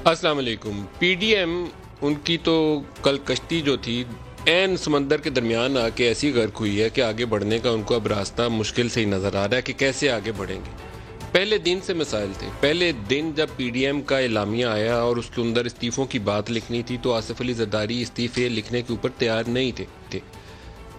السلام علیکم. P D M ان کی تو کل کشتی جو تھی عین سمندر کے درمیان آ کے ایسی غرق ہوئی ہے کہ آگے بڑھنے کا ان کو اب راستہ مشکل سے ہی نظر آ رہا ہے کہ کیسے آگے بڑھیں گے. پہلے دن سے مسائل تھے. پہلے دن جب پی ڈی ایم کا اعلامیہ آیا اور اس کے اندر استعفوں کی بات لکھنی تھی تو آصف علی زرداری استعفے لکھنے کے اوپر تیار نہیں تھے.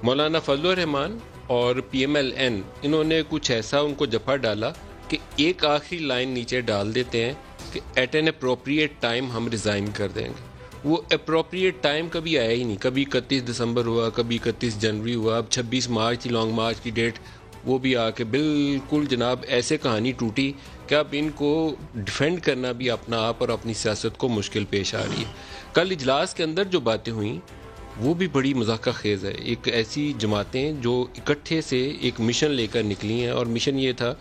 مولانا فضل الرحمان اور پی ایم ایل این انہوں نے کچھ ایسا ان کو جفا ڈالا کہ ایک آخری لائن نیچے ڈال دیتے ہیں کہ ایٹ این اپروپریٹ ٹائم ہم ریزائن کر دیں گے. وہ اپروپریٹ ٹائم کبھی آیا ہی نہیں. کبھی 31 دسمبر ہوا, کبھی 31 جنوری ہوا, اب 26 مارچ تھی لانگ مارچ کی ڈیٹ, وہ بھی آ کے بالکل جناب ایسے کہانی ٹوٹی کہ اب ان کو ڈیفینڈ کرنا بھی اپنا آپ اور اپنی سیاست کو مشکل پیش آ رہی ہے. کل اجلاس کے اندر جو باتیں ہوئیں وہ بھی بڑی مذاکرہ خیز ہے. ایک ایسی جماعتیں جو اکٹھے سے ایک مشن لے کر نکلی ہیں اور مشن یہ تھا,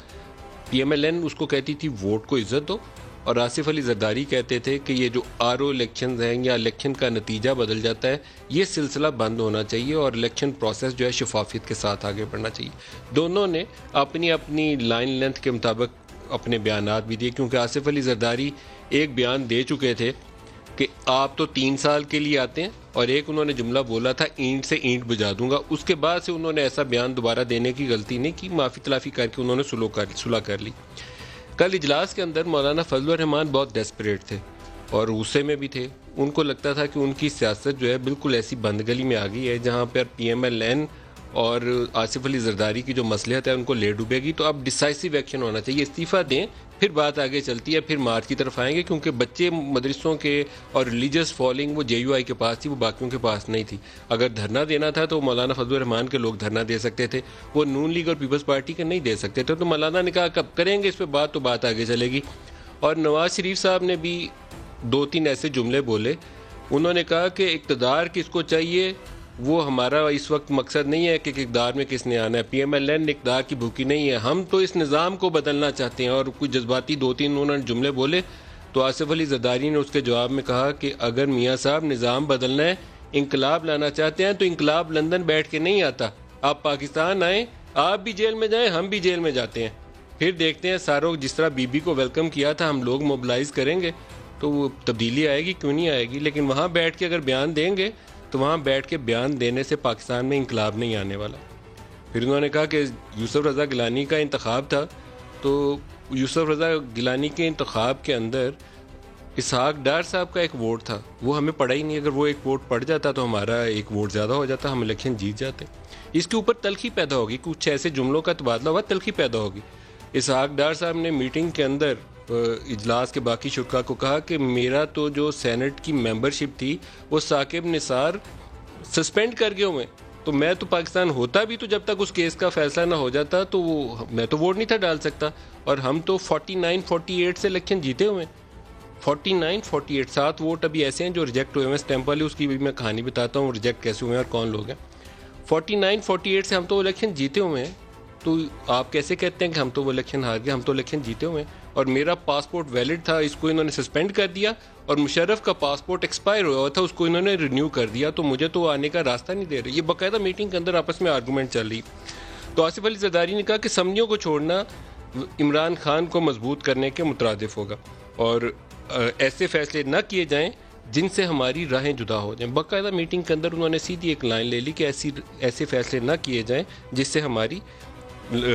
پی ایم ایل این اس کو کہتی تھی ووٹ کو عزت دو, اور آصف علی زرداری کہتے تھے کہ یہ جو آر او الیکشنز ہیں یا الیکشن کا نتیجہ بدل جاتا ہے یہ سلسلہ بند ہونا چاہیے اور الیکشن پروسیس جو ہے شفافیت کے ساتھ آگے بڑھنا چاہیے. دونوں نے اپنی اپنی لائن لینتھ کے مطابق اپنے بیانات بھی دیے, کیونکہ آصف علی زرداری ایک بیان دے چکے تھے کہ آپ تو 3 سال کے لیے آتے ہیں, اور ایک انہوں نے جملہ بولا تھا اینٹ سے اینٹ بجا دوں گا. اس کے بعد سے انہوں نے ایسا بیان دوبارہ دینے کی غلطی نہیں کی, معافی تلافی کر کے انہوں نے صلح کر لی. کل اجلاس کے اندر مولانا فضل الرحمان بہت ڈیسپریٹ تھے اور غصے میں بھی تھے. ان کو لگتا تھا کہ ان کی سیاست جو ہے بالکل ایسی بند گلی میں آ گئی ہے جہاں پر پی ایم ایل این اور آصف علی زرداری کی جو مصلحت ہے ان کو لے ڈوبے گی. تو اب ڈیسائسو ایکشن ہونا چاہیے, استعفیٰ دیں پھر بات آگے چلتی ہے, پھر مارچ کی طرف آئیں گے, کیونکہ بچے مدرسوں کے اور ریلیجس فالنگ وہ جے یو آئی کے پاس تھی, وہ باقیوں کے پاس نہیں تھی. اگر دھرنا دینا تھا تو مولانا فضل الرحمان کے لوگ دھرنا دے سکتے تھے, وہ نون لیگ اور پیپلز پارٹی کے نہیں دے سکتے تھے. تو مولانا نے کہا کب کریں گے اس پہ بات, تو بات آگے چلے گی. اور نواز شریف صاحب نے بھی 2-3 ایسے جملے بولے. انہوں نے کہا کہ اقتدار کس کو چاہیے, وہ ہمارا اس وقت مقصد نہیں ہے کہ اقتدار میں کس نے آنا ہے. پی ایم ایل این اقتدار کی بھوکی نہیں ہے, ہم تو اس نظام کو بدلنا چاہتے ہیں. اور کچھ جذباتی 2-3 انہوں نے جملے بولے. تو آصف علی زرداری نے اس کے جواب میں کہا کہ اگر میاں صاحب نظام بدلنا ہے, انقلاب لانا چاہتے ہیں, تو انقلاب لندن بیٹھ کے نہیں آتا. آپ پاکستان آئیں, آپ بھی جیل میں جائیں, ہم بھی جیل میں جاتے ہیں, پھر دیکھتے ہیں ساروں جس طرح بی بی کو ویلکم کیا تھا ہم لوگ موبلائز کریں گے تو وہ تبدیلی آئے گی, کیوں نہیں آئے گی. لیکن وہاں بیٹھ کے اگر بیان دیں گے تو وہاں بیٹھ کے بیان دینے سے پاکستان میں انقلاب نہیں آنے والا. پھر انہوں نے کہا کہ یوسف رضا گیلانی کا انتخاب تھا, تو یوسف رضا گیلانی کے انتخاب کے اندر اسحاق ڈار صاحب کا ایک ووٹ تھا, وہ ہمیں پڑا ہی نہیں. اگر وہ ایک ووٹ پڑ جاتا تو ہمارا ایک ووٹ زیادہ ہو جاتا, ہم الیکشن جیت جاتے. اس کے اوپر تلخی پیدا ہوگی, کچھ ایسے جملوں کا تبادلہ ہوا, تلخی پیدا ہوگی. اسحاق ڈار صاحب نے میٹنگ کے اندر اجلاس کے باقی شرکاء کو کہا کہ میرا تو جو سینٹ کی ممبرشپ تھی وہ ثاقب نثار سسپینڈ کر گئے ہوئے, تو میں تو پاکستان ہوتا بھی تو جب تک اس کیس کا فیصلہ نہ ہو جاتا تو میں تو ووٹ نہیں تھا ڈال سکتا. اور ہم تو 49-48 سے الیکشن جیتے ہوئے ہیں. 49-48 7 ووٹ ابھی ایسے ہیں جو ریجیکٹ ہوئے ہیں. اسٹیمپ والی اس کی بھی میں کہانی بتاتا ہوں, ریجیکٹ کیسے ہوئے ہیں اور کون لوگ ہیں. 49-48 سے ہم تو الیکشن جیتے ہوئے ہیں, تو آپ کیسے کہتے ہیں کہ ہم تو وہ الیکشن ہار گئے؟ ہم تو الیکشن جیتے ہوئے ہیں. اور میرا پاسپورٹ ویلڈ تھا, اس کو انہوں نے سسپینڈ کر دیا, اور مشرف کا پاسپورٹ ایکسپائر ہوا تھا, اس کو انہوں نے رینیو کر دیا, تو مجھے تو آنے کا راستہ نہیں دے رہے. یہ باقاعدہ میٹنگ کے اندر آپس میں آرگومنٹ چل رہی. تو آصف علی زرداری نے کہا کہ سمجھیوں کو چھوڑنا عمران خان کو مضبوط کرنے کے مترادف ہوگا, اور ایسے فیصلے نہ کیے جائیں جن سے ہماری راہیں جدا ہو جائیں. باقاعدہ میٹنگ کے اندر انہوں نے سیدھی ایک لائن لے لی کہ ایسے فیصلے نہ کیے جائیں جس سے ہماری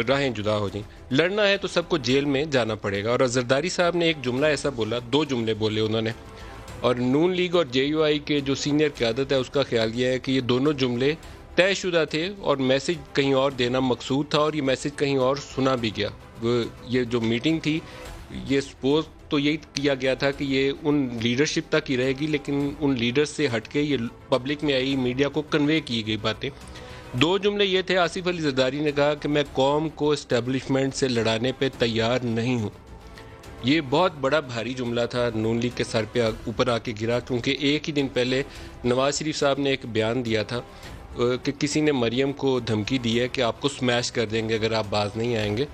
راہیں جدا ہو جائیں. لڑنا ہے تو سب کو جیل میں جانا پڑے گا. اور زرداری صاحب نے ایک جملہ ایسا بولا, 2 جملے بولے انہوں نے, اور نون لیگ اور جے یو آئی کے جو سینئر قیادت ہے اس کا خیال یہ ہے کہ یہ دونوں جملے طے شدہ تھے اور میسج کہیں اور دینا مقصود تھا, اور یہ میسج کہیں اور سنا بھی گیا. یہ جو میٹنگ تھی یہ سپوز تو یہی کیا گیا تھا کہ یہ ان لیڈرشپ تک ہی رہے گی, لیکن ان لیڈرز سے ہٹ کے یہ پبلک میں آئی, میڈیا کو کنوے کی گئی باتیں. 2 جملے یہ تھے. آصف علی زرداری نے کہا کہ میں قوم کو اسٹیبلشمنٹ سے لڑانے پہ تیار نہیں ہوں. یہ بہت بڑا بھاری جملہ تھا, نون لیگ کے سر پہ اوپر آ کے گرا, کیونکہ ایک ہی دن پہلے نواز شریف صاحب نے ایک بیان دیا تھا کہ کسی نے مریم کو دھمکی دی ہے کہ آپ کو سمیش کر دیں گے اگر آپ باز نہیں آئیں گے.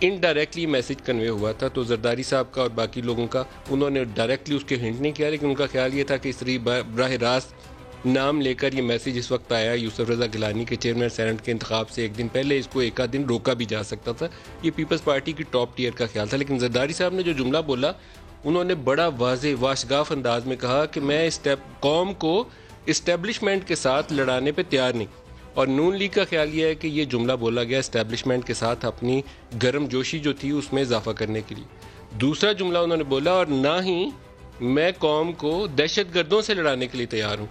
انڈائریکٹلی میسج کنوے ہوا تھا. تو زرداری صاحب کا اور باقی لوگوں کا, انہوں نے ڈائریکٹلی اس کے ہنٹ نہیں کیا, لیکن ان کا خیال یہ تھا کہ اس طرح براہ راست نام لے کر یہ میسج اس وقت آیا یوسف رضا گیلانی کے چیئرمین سینٹ کے انتخاب سے ایک دن پہلے, اس کو ایک آدھ دن روکا بھی جا سکتا تھا. یہ پیپلز پارٹی کی ٹاپ ٹیئر کا خیال تھا. لیکن زرداری صاحب نے جو جملہ بولا انہوں نے بڑا واضح واشگاف انداز میں کہا کہ میں قوم کو اسٹیبلشمنٹ کے ساتھ لڑانے پہ تیار نہیں. اور نون لیگ کا خیال یہ ہے کہ یہ جملہ بولا گیا اسٹیبلشمنٹ کے ساتھ اپنی گرم جوشی جو تھی اس میں اضافہ کرنے کے لیے. دوسرا جملہ انہوں نے بولا اور نہ ہی میں قوم کو دہشت گردوں سے لڑانے کے لیے تیار ہوں.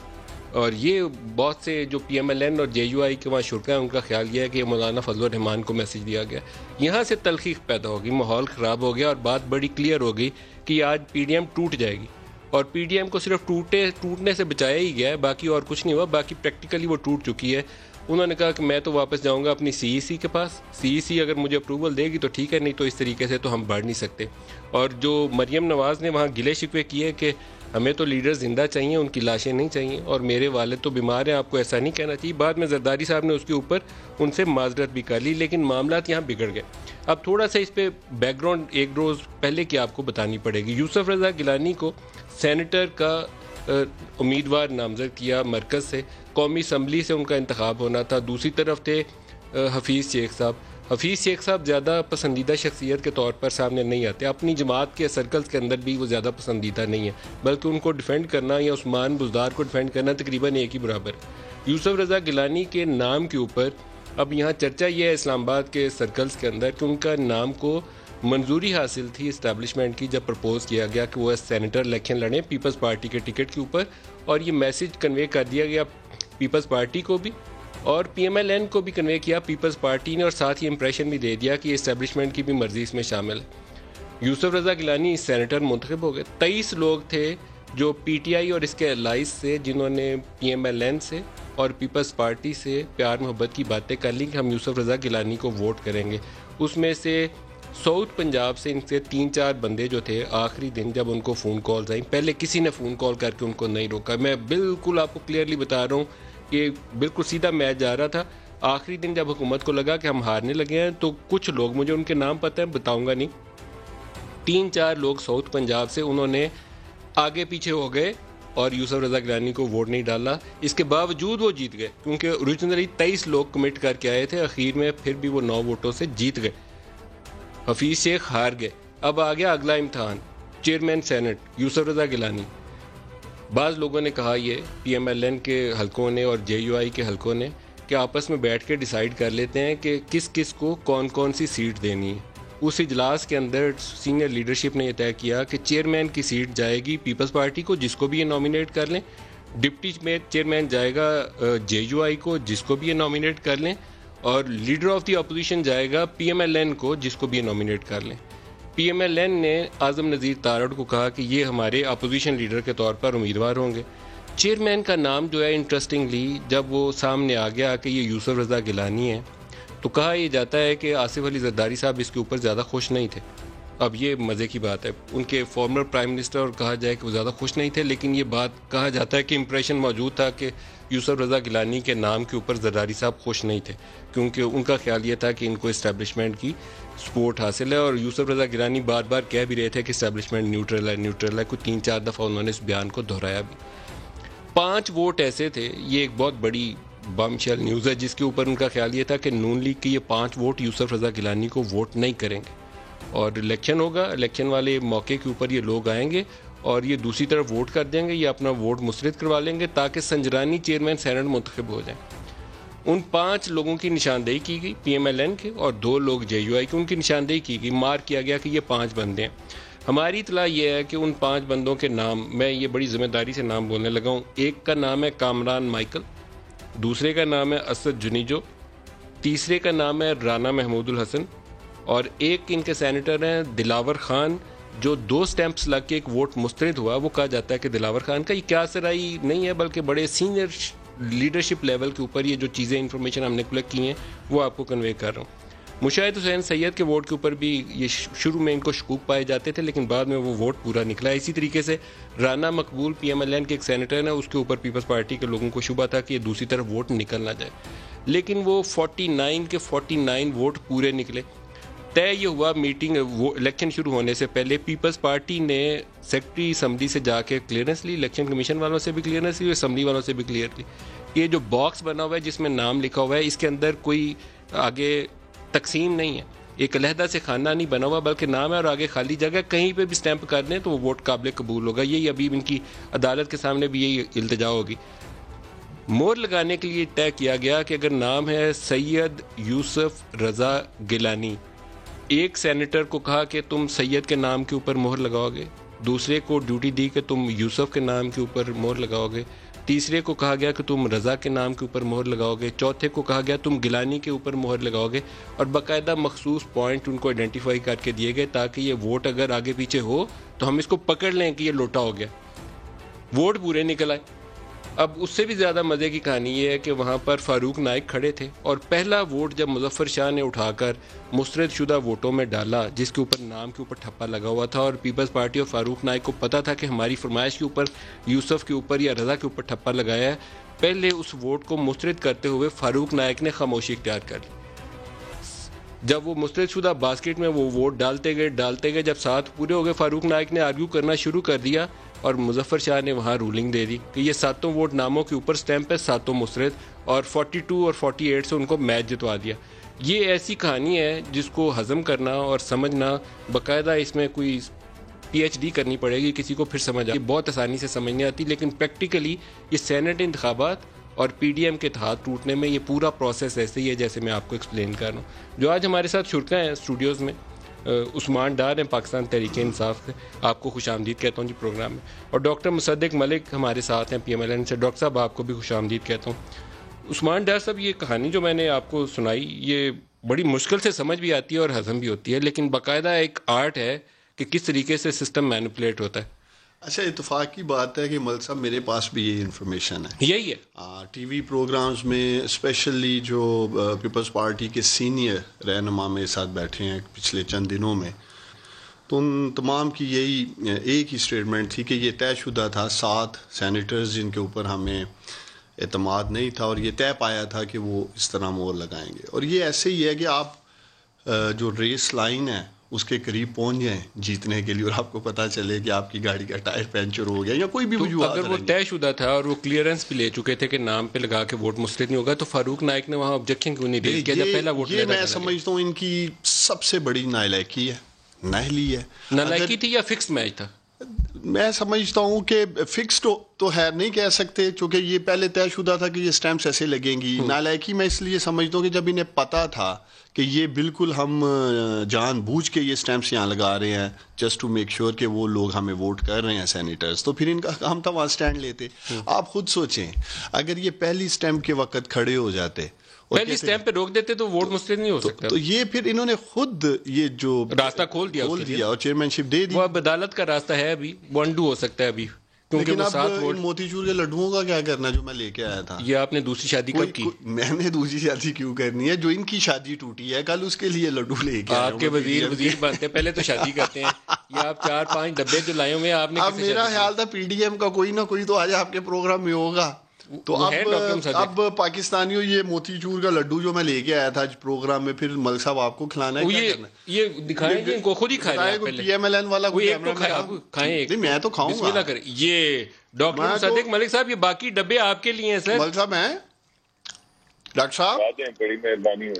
اور یہ بہت سے جو پی ایم ایل این اور جے یو آئی کے وہاں شرکا ہیں ان کا خیال یہ ہے کہ مولانا فضل الرحمان کو میسج دیا گیا. یہاں سے تلخی پیدا ہوگی, ماحول خراب ہو گیا اور بات بڑی کلیئر ہو گئی کہ آج پی ڈی ایم ٹوٹ جائے گی. اور پی ڈی ایم کو صرف ٹوٹنے سے بچایا ہی گیا ہے, باقی اور کچھ نہیں ہوا, باقی پریکٹیکلی وہ ٹوٹ چکی ہے. انہوں نے کہا کہ میں تو واپس جاؤں گا اپنی سی ای سی کے پاس, سی ای سی اگر مجھے اپروول دے گی تو ٹھیک ہے, نہیں تو اس طریقے سے تو ہم بڑھ نہیں سکتے. اور جو مریم نواز نے وہاں گلے شکوے کیے کہ ہمیں تو لیڈر زندہ چاہیے, ان کی لاشیں نہیں چاہیے, اور میرے والد تو بیمار ہیں, آپ کو ایسا نہیں کہنا چاہیے. بعد میں زرداری صاحب نے اس کے اوپر ان سے معذرت بھی کر لی, لیکن معاملات یہاں بگڑ گئے. اب تھوڑا سا اس پہ بیک گراؤنڈ ایک روز پہلے کی آپ کو بتانی پڑے گی. یوسف رضا گیلانی کو سینیٹر کا امیدوار نامزد کیا مرکز سے, قومی اسمبلی سے ان کا انتخاب ہونا تھا. دوسری طرف تھے حفیظ شیخ صاحب. حفیظ شیخ صاحب زیادہ پسندیدہ شخصیت کے طور پر سامنے نہیں آتے, اپنی جماعت کے سرکلز کے اندر بھی وہ زیادہ پسندیدہ نہیں ہے, بلکہ ان کو ڈیفینڈ کرنا یا عثمان بزدار کو ڈیفینڈ کرنا تقریباً ایک ہی برابر ہے. یوسف رضا گیلانی کے نام کے اوپر اب یہاں چرچا یہ ہے اسلام آباد کے سرکلز کے اندر کہ ان کا نام کو منظوری حاصل تھی اسٹیبلشمنٹ کی جب پرپوز کیا گیا کہ وہ سینیٹر الیکشن لڑیں پیپلز پارٹی کے ٹکٹ کے اوپر, اور یہ میسج کنوے کر دیا گیا پیپلز پارٹی کو بھی اور پی ایم ایل این کو بھی کنوے کیا پیپلز پارٹی نے, اور ساتھ ہی امپریشن بھی دے دیا کہ اسٹیبلشمنٹ کی بھی مرضی اس میں شامل ہے. یوسف رضا گیلانی سینیٹر منتخب ہو گئے. 23 لوگ تھے جو پی ٹی آئی اور اس کے الائز سے جنہوں نے پی ایم ایل این سے اور پیپلز پارٹی سے پیار محبت کی باتیں کر لیں کہ ہم یوسف رضا گیلانی کو ووٹ کریں گے. اس میں سے ساؤتھ پنجاب سے ان سے 3-4 بندے جو تھے آخری دن جب ان کو فون کالز آئیں, پہلے کسی نے فون کال کر کے ان کو نہیں روکا, میں بالکل آپ کو کلیئرلی بتا رہا ہوں کہ بالکل سیدھا میچ جا رہا تھا. آخری دن جب حکومت کو لگا کہ ہم ہارنے لگے ہیں تو کچھ لوگ, مجھے ان کے نام پتہ ہے بتاؤں گا نہیں, 3-4 لوگ ساؤتھ پنجاب سے انہوں نے آگے پیچھے ہو گئے اور یوسف رضا گیلانی کو ووٹ نہیں ڈالا. اس کے باوجود وہ جیت گئے کیونکہ اوریجنلی 23 لوگ کمٹ کر کے آئے تھے, اخیر میں پھر بھی وہ 9 ووٹوں سے جیت گئے. حفیظ شیخ ہار گئے. اب آ گیا اگلا امتحان, چیئرمین سینٹ یوسف رضا گیلانی. بعض لوگوں نے کہا یہ پی ایم ایل این کے حلقوں نے اور جے یو آئی کے حلقوں نے کہ آپس میں بیٹھ کے ڈیسائیڈ کر لیتے ہیں کہ کس کس کو کون کون سی سیٹ دینی ہے. اس اجلاس کے اندر سینئر لیڈرشپ نے یہ طے کیا کہ چیئرمین کی سیٹ جائے گی پیپلز پارٹی کو, جس کو بھی یہ نامینیٹ کر لیں, ڈپٹی چیئرمین جائے گا جے یو آئی کو, جس کو بھی یہ نامینیٹ کر لیں, اور لیڈر آف دی اپوزیشن جائے گا پی ایم ایل این کو, جس کو بھی یہ نامینیٹ کر لیں. پی ایم ایل این نے اعظم نذیر تارڑ کو کہا کہ یہ ہمارے اپوزیشن لیڈر کے طور پر امیدوار ہوں گے. چیئرمین کا نام جو ہے انٹرسٹنگلی جب وہ سامنے آ گیا کہ یہ یوسف رضا گیلانی ہے تو کہا یہ جاتا ہے کہ آصف علی زرداری صاحب اس کے اوپر زیادہ خوش نہیں تھے. اب یہ مزے کی بات ہے, ان کے فارمر پرائم منسٹر اور کہا جائے کہ وہ زیادہ خوش نہیں تھے, لیکن یہ بات کہا جاتا ہے کہ امپریشن موجود تھا کہ یوسف رضا گیلانی کے نام کے اوپر زرداری صاحب خوش نہیں تھے, کیونکہ ان کا خیال یہ تھا کہ ان کو اسٹیبلشمنٹ کی سپورٹ حاصل ہے. اور یوسف رضا گیلانی بار بار کہہ بھی رہے تھے کہ اسٹیبلشمنٹ نیوٹرل ہے نیوٹرل ہے, کوئی 3-4 دفعہ انہوں نے اس بیان کو دہرایا بھی. 5 ووٹ ایسے تھے, یہ ایک بہت بڑی بم شیل نیوز ہے, جس کے اوپر ان کا خیال یہ تھا کہ نون لیگ کے یہ 5 ووٹ یوسف رضا گیلانی کو ووٹ نہیں کریں گے, اور الیکشن ہوگا, الیکشن والے موقع کے اوپر یہ لوگ آئیں گے اور یہ دوسری طرف ووٹ کر دیں گے, یہ اپنا ووٹ مسترد کروا لیں گے تاکہ سنجرانی چیئرمین سینٹ منتخب ہو جائیں. ان 5 لوگوں کی نشاندہی کی گئی پی ایم ایل این کے, اور 2 لوگ جے یو آئی کے, ان کی نشاندہی کی گئی, مارک کیا گیا کہ یہ 5 بندے ہیں. ہماری اطلاع یہ ہے کہ ان 5 بندوں کے نام, میں یہ بڑی ذمہ داری سے نام بولنے لگا ہوں, ایک کا نام ہے کامران مائیکل, دوسرے کا نام ہے اسد جنیجو, تیسرے کا نام ہے رانا محمود الحسن, اور ایک ان کے سینیٹر ہیں دلاور خان, جو 2 سٹیمپس لگ کے ایک ووٹ مسترد ہوا. وہ کہا جاتا ہے کہ دلاور خان کا یہ کیا سرائی نہیں ہے, بلکہ بڑے سینئر لیڈرشپ لیول کے اوپر یہ جو چیزیں انفارمیشن ہم نے کلیکٹ کی ہیں وہ آپ کو کنوے کر رہا ہوں. مشاہد حسین سید کے ووٹ کے اوپر بھی یہ شروع میں ان کو شکوک پائے جاتے تھے, لیکن بعد میں وہ ووٹ پورا نکلا. اسی طریقے سے رانا مقبول پی ایم ایل این کے ایک سینیٹر ہیں, اس کے اوپر پیپلز پارٹی کے لوگوں کو شبہ تھا کہ یہ دوسری طرف ووٹ نکل نہ جائے, لیکن وہ 49 کے 49 ووٹ پورے نکلے. طے یہ ہوا میٹنگ الیکشن شروع ہونے سے پہلے پیپلز پارٹی نے سیکرٹری اسمبلی سے جا کے کلیئرنس لی, الیکشن کمیشن والوں سے بھی کلیئرنس لی اور اسمبلی والوں سے بھی کلیئر لی. یہ جو باکس بنا ہوا ہے جس میں نام لکھا ہوا ہے, اس کے اندر کوئی آگے تقسیم نہیں ہے, ایک علیحدہ سے خانہ نہیں بنا ہوا بلکہ نام ہے اور آگے خالی جگہ, کہیں پہ بھی اسٹیمپ کر دیں تو وہ ووٹ قابل قبول ہوگا. یہی ابھی ان کی عدالت کے سامنے بھی یہی التجا ہوگی. مہر لگانے کے لیے طے کیا گیا کہ اگر نام ہے سید یوسف رضا گیلانی, ایک سینیٹر کو کہا کہ تم سید کے نام کے اوپر مہر لگاؤ گے, دوسرے کو ڈیوٹی دی کہ تم یوسف کے نام کے اوپر مہر لگاؤ گے, تیسرے کو کہا گیا کہ تم رضا کے نام کے اوپر مہر لگاؤ گے, چوتھے کو کہا گیا تم گیلانی کے اوپر مہر لگاؤ گے, اور باقاعدہ مخصوص پوائنٹ ان کو آئیڈینٹیفائی کر کے دیے گئے تاکہ یہ ووٹ اگر آگے پیچھے ہو تو ہم اس کو پکڑ لیں کہ یہ لوٹا ہو گیا. ووٹ پورے نکل آئے. اب اس سے بھی زیادہ مزے کی کہانی یہ ہے کہ وہاں پر فاروق نائک کھڑے تھے اور پہلا ووٹ جب مظفر شاہ نے اٹھا کر مسترد شدہ ووٹوں میں ڈالا جس کے اوپر نام کے اوپر ٹھپا لگا ہوا تھا اور پیپلز پارٹی اور فاروق نائک کو پتا تھا کہ ہماری فرمائش کے اوپر یوسف کے اوپر یا رضا کے اوپر ٹھپا لگایا ہے, پہلے اس ووٹ کو مسترد کرتے ہوئے فاروق نائک نے خاموشی اختیار کر لی. جب وہ مسترد شدہ باسکٹ میں وہ ووٹ ڈالتے گئے جب 7 پورے ہو گئے, فاروق نائک نے آرگیو کرنا شروع کر دیا اور مظفر شاہ نے وہاں رولنگ دے دی کہ یہ 7 ووٹ ناموں کے اوپر سٹیمپ ہے, 7 مسترد, اور 42 اور 48 سے ان کو میچ جتوا دیا. یہ ایسی کہانی ہے جس کو ہضم کرنا اور سمجھنا باقاعدہ اس میں کوئی پی ایچ ڈی کرنی پڑے گی, کسی کو پھر سمجھ آتی, بہت آسانی سے سمجھ نہیں آتی. لیکن پریکٹیکلی یہ سینٹ انتخابات اور پی ڈی ایم کے اتحاد ٹوٹنے میں یہ پورا پروسیس ایسے ہی ہے جیسے میں آپ کو ایکسپلین کر رہا ہوں. جو آج ہمارے ساتھ شرکا ہیں اسٹوڈیوز میں, عثمان ڈار ہیں پاکستان تحریک انصاف سے, آپ کو خوش آمدید کہتا ہوں جی پروگرام میں, اور ڈاکٹر مصدق ملک ہمارے ساتھ ہیں پی ایم ایل این سے. ڈاکٹر صاحب آپ کو بھی خوش آمدید کہتا ہوں. عثمان ڈار صاحب, یہ کہانی جو میں نے آپ کو سنائی یہ بڑی مشکل سے سمجھ بھی آتی ہے اور ہضم بھی ہوتی ہے, لیکن باقاعدہ ایک آرٹ ہے کہ کس طریقے سے سسٹم مینپولیٹ ہوتا ہے. اچھا, اتفاق کی بات ہے کہ ملک صاحب میرے پاس بھی یہ انفارمیشن ہے. یہی ہے ٹی وی پروگرامز میں اسپیشلی جو پیپلز پارٹی کے سینئر رہنما میرے ساتھ بیٹھے ہیں پچھلے چند دنوں میں, تو ان تمام کی یہی ایک ہی اسٹیٹمنٹ تھی کہ یہ طے شدہ تھا 7 سینیٹرز جن کے اوپر ہمیں اعتماد نہیں تھا, اور یہ طے پایا تھا کہ وہ اس طرح مہر لگائیں گے. اور یہ ایسے ہی ہے کہ آپ جو ریس لائن ہے اس کے قریب پہنچ جائیں جیتنے کے لیے, اور آپ کو پتہ چلے کہ آپ کی گاڑی کا ٹائر پنچر ہو گیا یا کوئی بھی وجوہات. اگر وہ طے شدہ تھا اور وہ کلیئرنس بھی لے چکے تھے کہ نام پہ لگا کے ووٹ مسترد نہیں ہوگا, تو فاروق نائک نے وہاں آبجیکشن کیوں نہیں ریز کیا جب پہلا ووٹ؟ یہ میں سمجھتا ہوں ان کی سب سے بڑی نالائکی ہے, نااہلی ہے. نالائکی تھی یا فکس میچ تھا؟ میں سمجھتا ہوں کہ فکس تو ہے نہیں کہہ سکتے, چونکہ یہ پہلے طے شدہ تھا کہ یہ سٹیمپس ایسے لگیں گی. نالائکی میں اس لیے سمجھتا ہوں کہ جب انہیں پتا تھا کہ یہ بالکل ہم جان بوجھ کے یہ سٹیمپس یہاں لگا رہے ہیں جسٹ ٹو میک شیور کہ وہ لوگ ہمیں ووٹ کر رہے ہیں سینیٹرز, تو پھر ان کا کام تھا وہاں سٹینڈ لیتے. آپ خود سوچیں اگر یہ پہلی سٹیمپ کے وقت کھڑے ہو جاتے, پہلی سٹیمپ پہ روک دیتے تو ووٹ مسترد نہیں ہو سکتا. تو یہ پھر انہوں نے خود یہ جو راستہ کھول دیا اور چیئرمین شپ دے دی. وہ اب عدالت کا راستہ ہے, ابھی وہ انڈو ہو سکتا ہے ابھی, لیکن اب ان موتی چور کے لڈوؤں کا کیا کرنا جو میں لے کے آیا تھا. یہ آپ نے دوسری شادی کب کی؟ میں نے دوسری شادی کیوں کرنی ہے؟ جو ان کی شادی ٹوٹی ہے کل اس کے لیے لڈو لے کے آپ کے وزیر بنتے ہیں, پہلے تو شادی کرتے ہیں. یہ آپ 4-5 ڈبے جو لائے ہوئے آپ نے. اب میرا خیال تھا پی ڈی ایم کا کوئی نہ کوئی تو آج آپ کے پروگرام میں ہوگا. تو اب پاکستانیوں یہ موتی چور کا لڈو جو میں لے کے آیا تھا آج پروگرام میں, پھر ملک صاحب آپ کو کھلانا ہے, کیا کرنا ہے یہ دکھائیں گے, ان کو خود ہی کھائیں. پی ایم ایل این والا کھائیں, میں تو کھاؤں گا. یہ ڈاکٹر مصدق ملک صاحب, یہ باقی ڈبے آپ کے لیے ہیں سر. ملک صاحب ہیں ڈاکٹر صاحب, بڑی مہربانی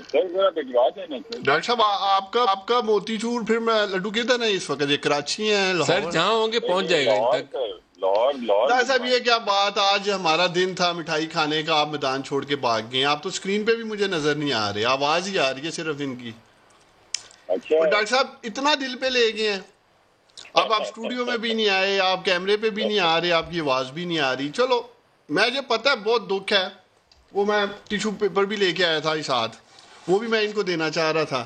ڈاکٹر صاحب آپ کا موتی چور پھر میں لڈو کدھر ہے اس وقت؟ یہ کراچی ہیں سر, جہاں ہوں گے پہنچ جائے گا ان تک. ڈاکٹر صاحب یہ کیا بات, آج ہمارا دن تھا مٹھائی کھانے کا, آپ میدان چھوڑ کے بھاگ گئے. آپ تو اسکرین پہ بھی مجھے نظر نہیں آ رہے, آواز ہی آ رہی ہے صرف ان کی. اور ڈاکٹر صاحب اتنا دل پہ لے گئے ہیں, اب آپ اسٹوڈیو میں بھی نہیں آئے, آپ کیمرے پہ بھی نہیں آ رہے, آپ کی آواز بھی نہیں آ رہی. چلو مجھے پتہ ہے بہت دکھ ہے, وہ میں ٹیشو پیپر بھی لے کے آیا تھا ساتھ, وہ بھی میں ان کو دینا چاہ رہا تھا.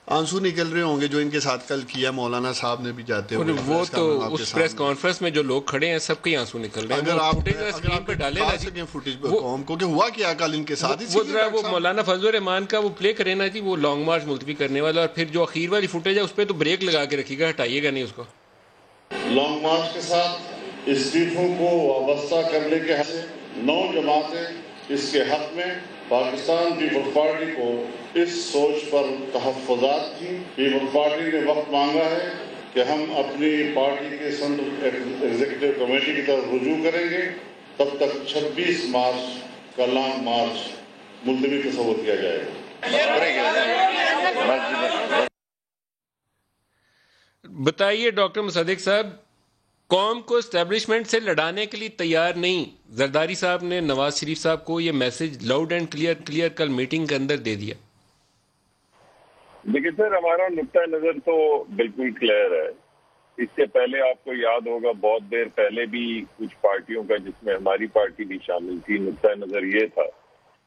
آنسو نکل رہے ہوں گے جو ان کے ساتھ کل کیا مولانا صاحب نے بھی جاتے ہوئے. وہ تو اس پریس کانفرنس میں جو لوگ کھڑے ہیں سب کے آنسو نکل رہے ہیں. اگر آپ دکھا سکیں فوٹیج قوم کو کہ ہوا کیا کل ان کے ساتھ. وہ مولانا فضل الرحمان کا وہ پلے کرے نا جی, وہ لانگ مارچ ملتوی کرنے والا, اور پھر جو اخیر والی فوٹیج ہے اس پہ تو بریک لگا کے رکھیے گا, ہٹائیے گا نہیں اس کو. لانگ مارچ کے ساتھ استعفوں کو وابستہ کرنے کے حق سے 9 جماعتیں اس کے حق میں پاکستان پیپلز پارٹی کو اس سوچ پر تحفظات تھیں. پیپلز پارٹی نے وقت مانگا ہے کہ ہم اپنی پارٹی کے سینٹرل ایگزیکٹو کمیٹی کی طرف رجوع کریں گے. تب تک 26 مارچ کا لانگ مارچ ملتوی تصور کیا جائے گا. بتائیے ڈاکٹر مصدق صاحب، قوم کو اسٹیبلشمنٹ سے لڑانے کے لیے تیار نہیں، زرداری صاحب نے نواز شریف صاحب کو یہ میسج لاؤڈ اینڈ کلیئر کل میٹنگ کے اندر دے دیا. دیکھیے سر، ہمارا نقطۂ نظر تو بالکل کلیئر ہے. اس سے پہلے آپ کو یاد ہوگا بہت دیر پہلے بھی کچھ پارٹیوں کا، جس میں ہماری پارٹی بھی شامل تھی، نقطۂ نظر یہ تھا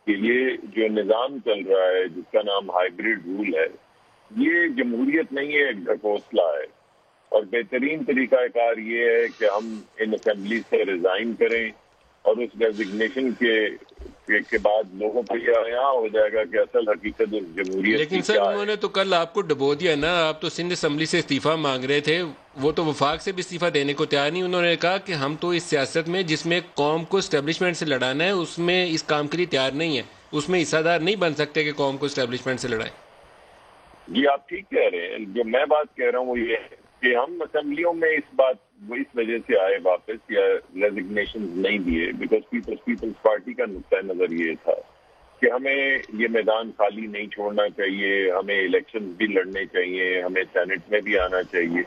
کہ یہ جو نظام چل رہا ہے جس کا نام ہائیبریڈ رول ہے، یہ جمہوریت نہیں ہے، ایک ڈھکوسلا ہے. اور بہترین طریقہ کار یہ ہے کہ ہم ان اسمبلی سے ریزائن کریں اور اس ڈیزگنیشن کے بعد لوگوں کو یہ یہاں ہو جائے گا کہ اصل حقیقت اس جمہوریت. لیکن سر انہوں نے تو کل آپ کو ڈبو دیا نا، آپ تو سندھ اسمبلی سے استعفیٰ مانگ رہے تھے، وہ تو وفاق سے بھی استعفیٰ دینے کو تیار نہیں. انہوں نے کہا کہ ہم تو اس سیاست میں جس میں قوم کو اسٹیبلشمنٹ سے لڑانا ہے اس میں اس کام کے لیے تیار نہیں ہے، اس میں حصہ دار نہیں بن سکتے کہ قوم کو اسٹیبلشمنٹ سے لڑائیں. جی آپ ٹھیک کہہ رہے ہیں. جو میں بات کہہ رہا ہوں وہ یہ ہے کہ ہم اسمبلیوں میں اس وجہ سے آئے واپس یا ریزگنیشن نہیں دیے بیکاز پیپلز پارٹی کا نقطۂ نظر یہ تھا کہ ہمیں یہ میدان خالی نہیں چھوڑنا چاہیے، ہمیں الیکشن بھی لڑنے چاہیے، ہمیں سینٹ میں بھی آنا چاہیے.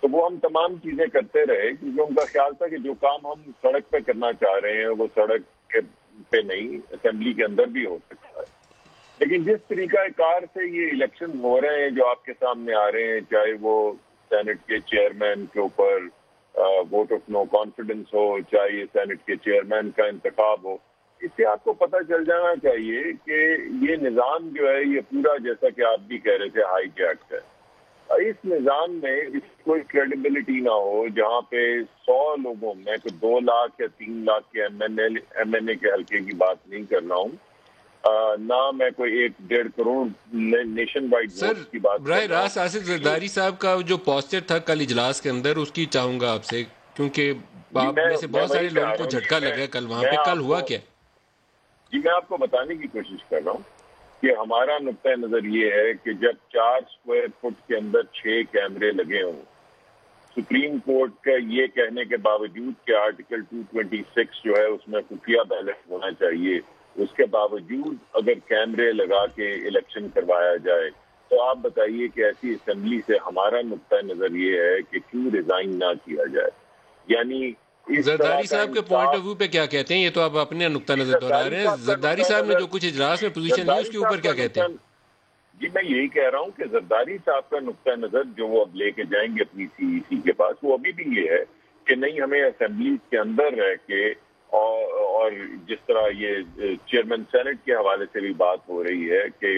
تو وہ ہم تمام چیزیں کرتے رہے کیونکہ ان کا خیال تھا کہ جو کام ہم سڑک پہ کرنا چاہ رہے ہیں وہ سڑک پہ نہیں، اسمبلی کے اندر بھی ہو سکتا ہے. لیکن جس طریقہ کار سے یہ الیکشن ہو رہے ہیں جو آپ کے سامنے آ رہے ہیں، چاہے وہ سینٹ کے چیئرمین کے اوپر ووٹ آف نو کانفیڈنس ہو، چاہے یہ سینٹ کے چیئرمین کا انتخاب ہو، اس سے آپ کو پتہ چل جانا چاہیے کہ یہ نظام جو ہے یہ پورا، جیسا کہ آپ بھی کہہ رہے تھے، ہائی جیکڈ ہے. اس نظام میں اس کوئی کریڈیبلٹی نہ ہو جہاں پہ 100 لوگوں میں 2 لاکھ یا 3 لاکھ کے ایم این اے کے حلقے کی بات نہیں کر رہا ہوں، نہ میں کوئی 1-1.5 کروڑ نیشن وائڈ سر کی بات. براہ راست آصف زرداری صاحب کا جو پوسچر تھا کل اجلاس کے اندر، اس کی چاہوں گا آپ سے، کیونکہ آپ میں سے بہت سارے لوگوں کو جھٹکا لگا کل وہاں پہ. کل ہوا کیا؟ جی میں آپ کو بتانے کی کوشش کر رہا ہوں کہ ہمارا نقطۂ نظر یہ ہے کہ جب 4 اسکوائر فٹ کے اندر 6 کیمرے لگے ہوں، سپریم کورٹ کا یہ کہنے کے باوجود کہ آرٹیکل 226 جو ہے اس میں خفیہ بیلٹ ہونا چاہیے، اس کے باوجود اگر کیمرے لگا کے الیکشن کروایا جائے، تو آپ بتائیے کہ ایسی اسمبلی سے ہمارا نقطۂ نظر یہ ہے کہ کیوں ریزائن نہ کیا جائے. یعنی زرداری صاحب کے پوائنٹ آف ویو پہ کیا کہتے ہیں؟ یہ تو آپ اپنے نقطہ نظر دہرا رہے ہیں. زرداری صاحب نے جو کچھ اجلاس میں پوزیشن لی اس کے اوپر کیا کہتے ہیں؟ جی میں یہی کہہ رہا ہوں کہ زرداری صاحب کا نقطۂ نظر جو وہ اب لے کے جائیں گے اپنی سی ای سی کے پاس، وہ ابھی بھی یہ ہے کہ نہیں، ہمیں اسمبلی کے اندر رہ کے اور جس طرح یہ چیئرمین سینٹ کے حوالے سے بھی بات ہو رہی ہے کہ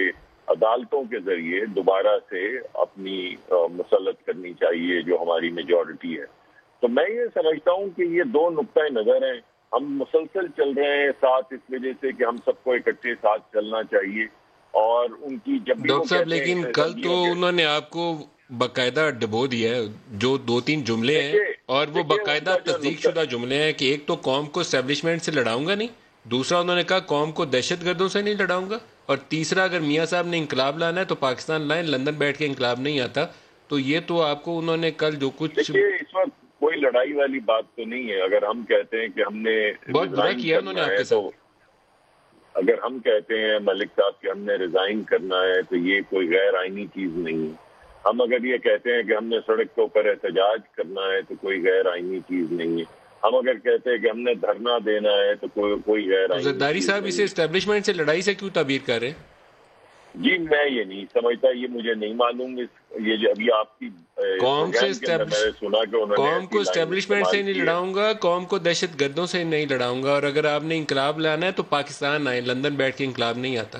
عدالتوں کے ذریعے دوبارہ سے اپنی مسلط کرنی چاہیے جو ہماری میجورٹی ہے. تو میں یہ سمجھتا ہوں کہ یہ 2 نقطۂ نظر ہیں. ہم مسلسل چل رہے ہیں ساتھ اس وجہ سے کہ ہم سب کو اکٹھے ساتھ چلنا چاہیے. اور ان کی جب بھی ڈاکٹر صاحب لیکن کل تو انہوں نے آپ کو باقاعدہ ڈبو دیا ہے، جو 2-3 جملے ہیں اور وہ باقاعدہ تصدیق شدہ جملے ہیں کہ ایک تو قوم کو اسٹیبلشمنٹ سے لڑاؤں گا نہیں، دوسرا انہوں نے کہا قوم کو دہشت گردوں سے نہیں لڑاؤں گا، اور تیسرا اگر میاں صاحب نے انقلاب لانا ہے تو پاکستان لائیں، لندن بیٹھ کے انقلاب نہیں آتا. تو یہ تو آپ کو انہوں نے کل جو کچھ اس وقت کوئی لڑائی والی بات تو نہیں ہے. اگر ہم کہتے ہیں کہ ہم نے بہت برا کیا انہوں نے آپ کے ساتھ، اگر ہم کہتے ہیں ملک صاحب کہ ہم نے ریزائن کرنا ہے تو یہ کوئی غیر آئینی چیز نہیں ہے. ہم اگر یہ کہتے ہیں کہ ہم نے سڑک کے اوپر احتجاج کرنا ہے تو کوئی غیر آئینی چیز نہیں ہے. ہم اگر کہتے ہیں کہ ہم نے دھرنا دینا ہے تو کوئی غیر آئینی. زرداری صاحب اسے اسٹیبلشمنٹ سے لڑائی سے کیوں تعبیر کر رہے ہیں؟ جی میں یہ نہیں سمجھتا، یہ مجھے نہیں معلوم. یہ جو ابھی آپ کی قوم سے سنا کہ انہوں نے قوم کو اسٹیبلشمنٹ سے نہیں لڑاؤں گا، قوم کو دہشت گردوں سے نہیں لڑاؤں گا، اور اگر آپ نے انقلاب لانا ہے تو پاکستان آئے، لندن بیٹھ کے انقلاب نہیں آتا.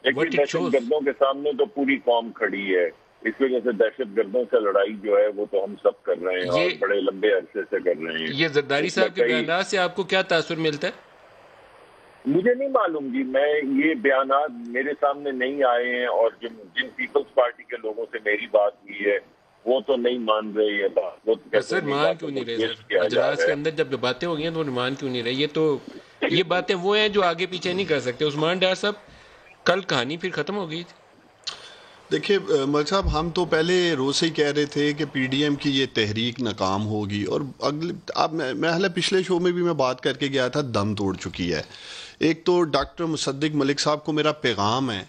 لیکن دہشت گردوں کے سامنے تو پوری قوم کھڑی ہے. اس وجہ سے دہشت گردوں سے لڑائی جو ہے وہ تو ہم سب کر رہے ہیں اور بڑے لمبے عرصے سے کر رہے ہیں. یہ زرداری صاحب کے بیانات سے آپ کو کیا تاثر ملتا ہے؟ مجھے نہیں معلوم جی. میں یہ بیانات میرے سامنے نہیں آئے ہیں، اور جن پیپلز پارٹی کے لوگوں سے میری بات ہوئی ہے وہ تو نہیں مان رہے یہ بات. سر مان کیوں نہیں رہے؟ سر اجلاس کے اندر جب باتیں ہو گئی ہیں تو وہ مان کیوں نہیں رہے؟ یہ تو یہ باتیں وہ ہیں جو آگے پیچھے نہیں کر سکتے. عثمان ڈار صاحب کل کہانی پھر ختم ہو گئی تھی. دیکھیے ملک صاحب، ہم تو پہلے روز سے ہی کہہ رہے تھے کہ پی ڈی ایم کی یہ تحریک ناکام ہوگی، اور میں پچھلے شو میں بھی میں بات کر کے گیا تھا، دم توڑ چکی ہے. ایک تو ڈاکٹر مصدق ملک صاحب کو میرا پیغام ہے،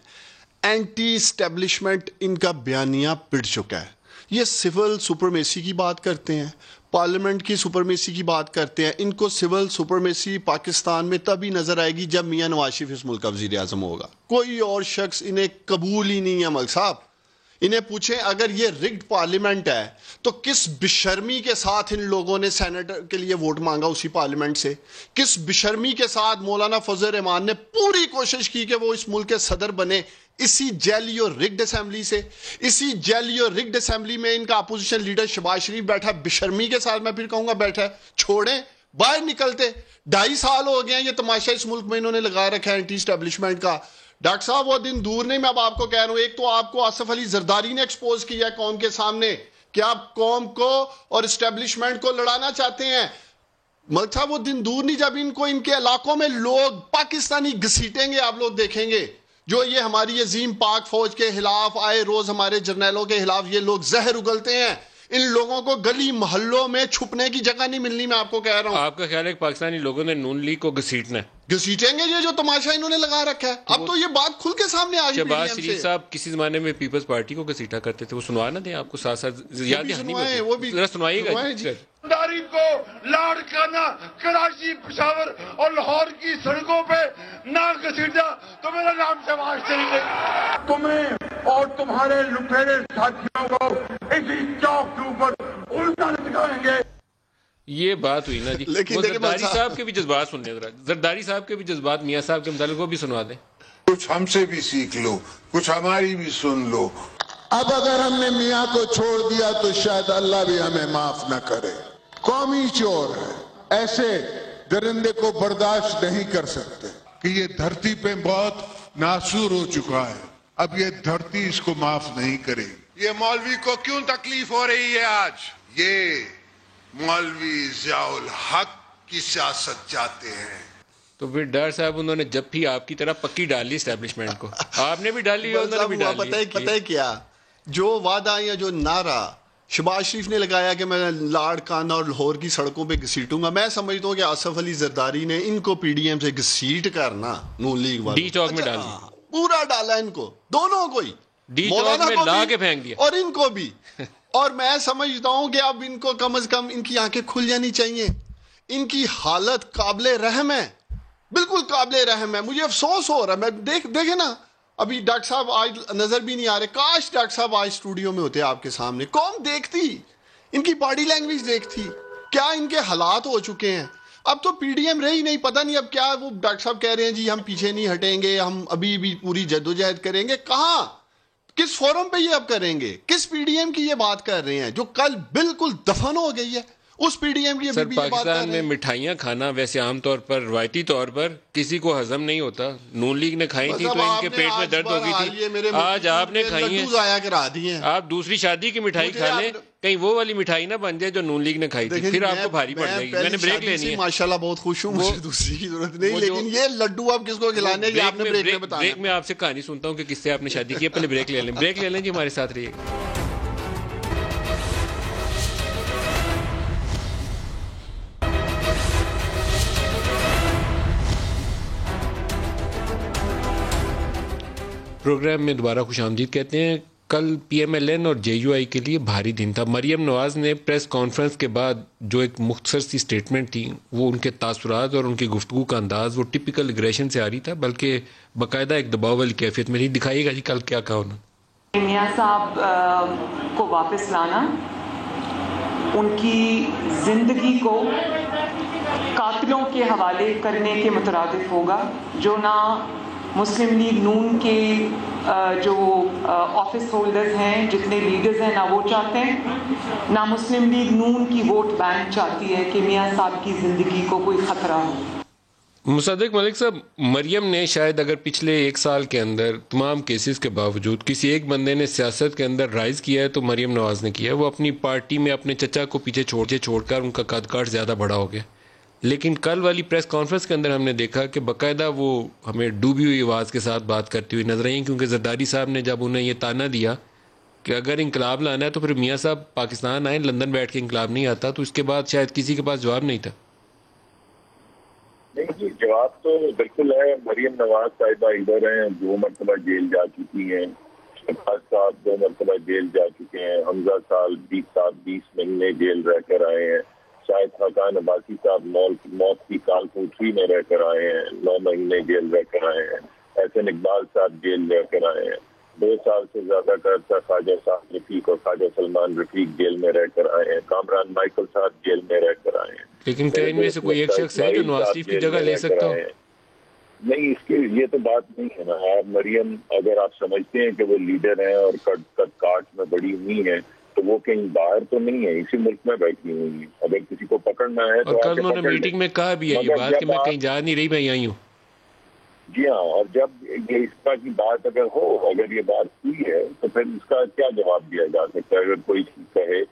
اینٹی اسٹیبلشمنٹ ان کا بیانیہ پٹ چکا ہے. یہ سول سپرمیسی کی بات کرتے ہیں, پارلیمنٹ کی سپرمیسی کی بات کرتے ہیں. ان کو سول سپرمیسی پاکستان میں تبھی نظر آئے گی جب میاں نواز شریف اس ملک کا وزیر اعظم ہوگا. کوئی اور شخص انہیں قبول ہی نہیں ہے. ملک صاحب انہیں پوچھیں اگر یہ رگڈ پارلیمنٹ ہے تو کس بشرمی کے ساتھ ان لوگوں نے سینیٹر کے لیے ووٹ مانگا اسی پارلیمنٹ سے, کس بشرمی کے ساتھ مولانا فضل الرحمان نے پوری کوشش کی کہ وہ اس ملک کے صدر بنے اسی جیلی اور رگڈ اسمبلی سے. اسی جیلی اور رگڈ اسمبلی میں ان کا اپوزیشن لیڈر شہباز شریف بیٹھا, بشرمی کے ساتھ میں پھر کہوں گا بیٹھا ہے. چھوڑیں باہر نکلتے. 2.5 سال ہو گئے ہیں یہ تماشا اس ملک میں انہوں نے لگا رکھا ہے اینٹی اسٹیبلشمنٹ کا. ڈاکٹر صاحب وہ دن دور نہیں, میں اب آپ کو کہہ رہا ہوں. ایک تو آپ کو آصف علی زرداری نے ایکسپوز کیا ہے قوم کے سامنے کہ آپ قوم کو اور اسٹیبلشمنٹ کو لڑانا چاہتے ہیں. ملک صاحب وہ دن دور نہیں جب ان کو ان کے علاقوں میں لوگ پاکستانی گھسیٹیں گے. آپ لوگ دیکھیں گے جو یہ ہماری عظیم پاک فوج کے خلاف آئے روز ہمارے جرنیلوں کے خلاف یہ لوگ زہر اگلتے ہیں. ان لوگوں کو گلی محلوں میں چھپنے کی جگہ نہیں ملنی. میں آپ کو کہہ رہا ہوں. آپ کا خیال ہے کہ پاکستانی لوگوں نے نون لیگ کو گھسیٹنا ہے؟ گھسیٹیں گے یہ جو تماشا انہوں نے لگا رکھا ہے. اب تو یہ بات کھل کے سامنے آ گئی. شہباز شریف صاحب کسی زمانے میں پیپلز پارٹی کو گھسیٹا کرتے تھے, وہ سنوا نہ دیں آپ کو ساتھ ساتھ یاد دہانی میں وہ بھی ذرا سنوائیے گا. داری کو لاڑکانہ کراچی, پشاور اور لاہور کی سڑکوں پہ نہ گھسیٹا تو میرا نام شہباز شریف ہے. تمہیں اور تمہارے لٹیرے ساتھیوں کو اسی چوک کے اوپر الٹا لٹکائیں گے. یہ بات ہوئی نا جی. وہ زرداری صاحب کے بھی جذبات سن لیں ذرا. زرداری صاحب کے بھی جذبات میاں صاحب کے متعلق وہ بھی سنوا دیں. کچھ ہم سے بھی سیکھ لو, کچھ ہماری بھی سن لو. اب اگر ہم نے میاں کو چھوڑ دیا تو شاید اللہ بھی ہمیں معاف نہ کرے. قومی چور ہے, ایسے درندے کو برداشت نہیں کر سکتے کہ یہ دھرتی پہ بہت ناسور ہو چکا ہے. اب یہ دھرتی اس کو معاف نہیں کرے گی. یہ مولوی کو کیوں تکلیف ہو رہی ہے آج؟ یہ مولوی ضیاء الحق کی سیاست چاہتے ہیں. تو پھر ڈار صاحب انہوں نے جب بھی آپ کی طرح پکی ڈال لی اسٹیبلشمنٹ کو, آپ نے بھی ڈالی اور انہوں نے بھی ڈال لی. پتہ ہے کیا جو وعدہ یا جو نعرہ شہباز شریف نے لگایا کہ میں لاڑکانہ اور لاہور کی سڑکوں پہ گھسیٹوں گا, میں سمجھتا ہوں کہ آصف علی زرداری نے ان کو پی ڈی ایم سے گھسیٹ کرنا نون لیگ والوں ڈی چوک میں ڈال دیا, پورا ڈالا ان کو, دونوں کو ہی, ڈی چوک میں لا کے پھینک دیا اور ان کو بھی. اور میں سمجھتا ہوں کہ اب ان کو کم از کم ان کی آنکھیں کھل جانی چاہیے. ان کی حالت قابل رحم ہے, بالکل قابل رحم ہے. مجھے افسوس ہو رہا ہے, میں دیکھیں نا ابھی ڈاکٹر صاحب آج نظر بھی نہیں آ رہے. کاش ڈاکٹر صاحب آج اسٹوڈیو میں ہوتے آپ کے سامنے, قوم دیکھتی, ان کی باڈی لینگویج دیکھتی, کیا ان کے حالات ہو چکے ہیں. اب تو پی ڈی ایم رہی نہیں, پتہ نہیں اب کیا. وہ ڈاکٹر صاحب کہہ رہے ہیں جی ہم پیچھے نہیں ہٹیں گے, ہم ابھی بھی پوری جدوجہد کریں گے. کہاں, کس فورم پہ یہ اب کریں گے؟ کس پی ڈی ایم کی یہ بات کر رہے ہیں جو کل بالکل دفن ہو گئی ہے؟ اس پی ڈی ایم کی سر پاکستان میں مٹھائیاں کھانا ویسے عام طور پر روایتی طور پر کسی کو ہضم نہیں ہوتا. نون لیگ نے کھائی تھی تو ان کے پیٹ میں درد ہو گئی تھی. آج آپ نے کھائی ہیں, آپ دوسری شادی کی مٹھائی کھا لیں, کہیں وہ والی مٹھائی نہ بن جائے جو نون لیگ نے کھائی تھی, پھر آپ کو بھاری پڑ جائے گی. میں نے بریک لینی ہے. ماشاءاللہ بہت خوش ہوں, مجھے دوسری کی ضرورت نہیں, لیکن یہ لڈو آپ کس کو کھلانے ہیں آپ نے بریک میں بتایا. بریک میں آپ سے کہانی سنتا ہوں کہ کس سے آپ نے شادی کی ہے. پہلے بریک لے لیں. بریک لے لیں جی, ہمارے ساتھ رہیے گا. پروگرام میں دوبارہ خوش آمدید کہتے ہیں. کل پی ایم ایل این اور جے یو آئی کے لیے بھاری دن تھا. مریم نواز نے پریس کانفرنس کے بعد جو ایک مختصر سی سٹیٹمنٹ تھی, وہ ان کے تاثرات اور ان کی گفتگو کا انداز وہ ٹپیکل اگریشن سے آ رہی تھا, بلکہ باقاعدہ ایک دباؤ والی کیفیت میں نہیں. دکھائیے گا جی کل کیا کہا انہوں نے. میاں صاحب کو واپس لانا ان کی زندگی کو قاتلوں کے حوالے کرنے کے مترادف ہوگا, جو نہ مسلم لیگ نون کے جو آفس ہولڈرز ہیں, جتنے لیڈرز ہیں, نہ وہ چاہتے ہیں, نہ مسلم لیگ نون کی ووٹ بینک چاہتی ہے کہ میاں صاحب کی زندگی کو کوئی خطرہ ہو. مصدق ملک صاحب, مریم نے شاید اگر پچھلے 1 سال کے اندر تمام کیسز کے باوجود کسی ایک بندے نے سیاست کے اندر رائز کیا ہے تو مریم نواز نے کیا ہے. وہ اپنی پارٹی میں اپنے چچا کو پیچھے چھوڑ کر ان کا قد کاٹ زیادہ بڑا ہو گیا. لیکن کل والی پریس کانفرنس کے اندر ہم نے دیکھا کہ باقاعدہ وہ ہمیں ڈوبی ہوئی آواز کے ساتھ بات کرتی ہوئی نظر آئی, کیونکہ زرداری صاحب نے جب انہیں یہ تانا دیا کہ اگر انقلاب لانا ہے تو پھر میاں صاحب پاکستان آئیں, لندن بیٹھ کے انقلاب نہیں آتا, تو اس کے بعد شاید کسی کے پاس جواب نہیں تھا. نہیں جی, جواب تو بالکل ہے. مریم نواز صاحبہ ادھر ہیں, 2 مرتبہ جیل جا چکی ہیں, فیاض صاحب 2 مرتبہ جیل جا چکے ہیں, حمزہ صاحب 20 مہینے جیل رہ کر آئے ہیں, شاہد خاقان عباسی صاحب موت کی کال کوٹری میں رہ کر آئے ہیں, 9 مہینے جیل رہ کر آئے ہیں, احسن اقبال صاحب جیل رہ کر آئے ہیں, 2 سال سے زیادہ کا عرصہ خواجہ صاحب رفیق اور خواجہ سلمان رفیق جیل میں رہ کر آئے ہیں, کامران مائیکل صاحب جیل میں رہ کر آئے ہیں. لیکن کیا ان میں سے کوئی ایک شخص ہے جو نواز شریف کی جگہ لے سکتا ہو؟ نہیں, اس کے یہ تو بات نہیں ہے نا. آپ مریم, اگر آپ سمجھتے ہیں کہ وہ لیڈر ہیں اور کاٹ میں بڑی ہوئی ہیں تو وہ کہیں باہر تو نہیں ہے, اسی ملک میں بیٹھی ہوئی ہیں. اگر کسی کو پکڑنا ہے تو کل انہوں نے میٹنگ میں کہا بھی ہے یہ بات کہ میں کہیں جا نہیں رہی, میں یہی ہوں. جی ہاں, اور جب یہ اس طرح کی بات اگر یہ بات ہوئی ہے تو پھر اس کا کیا جواب دیا جا سکتا ہے؟ اگر کوئی کہے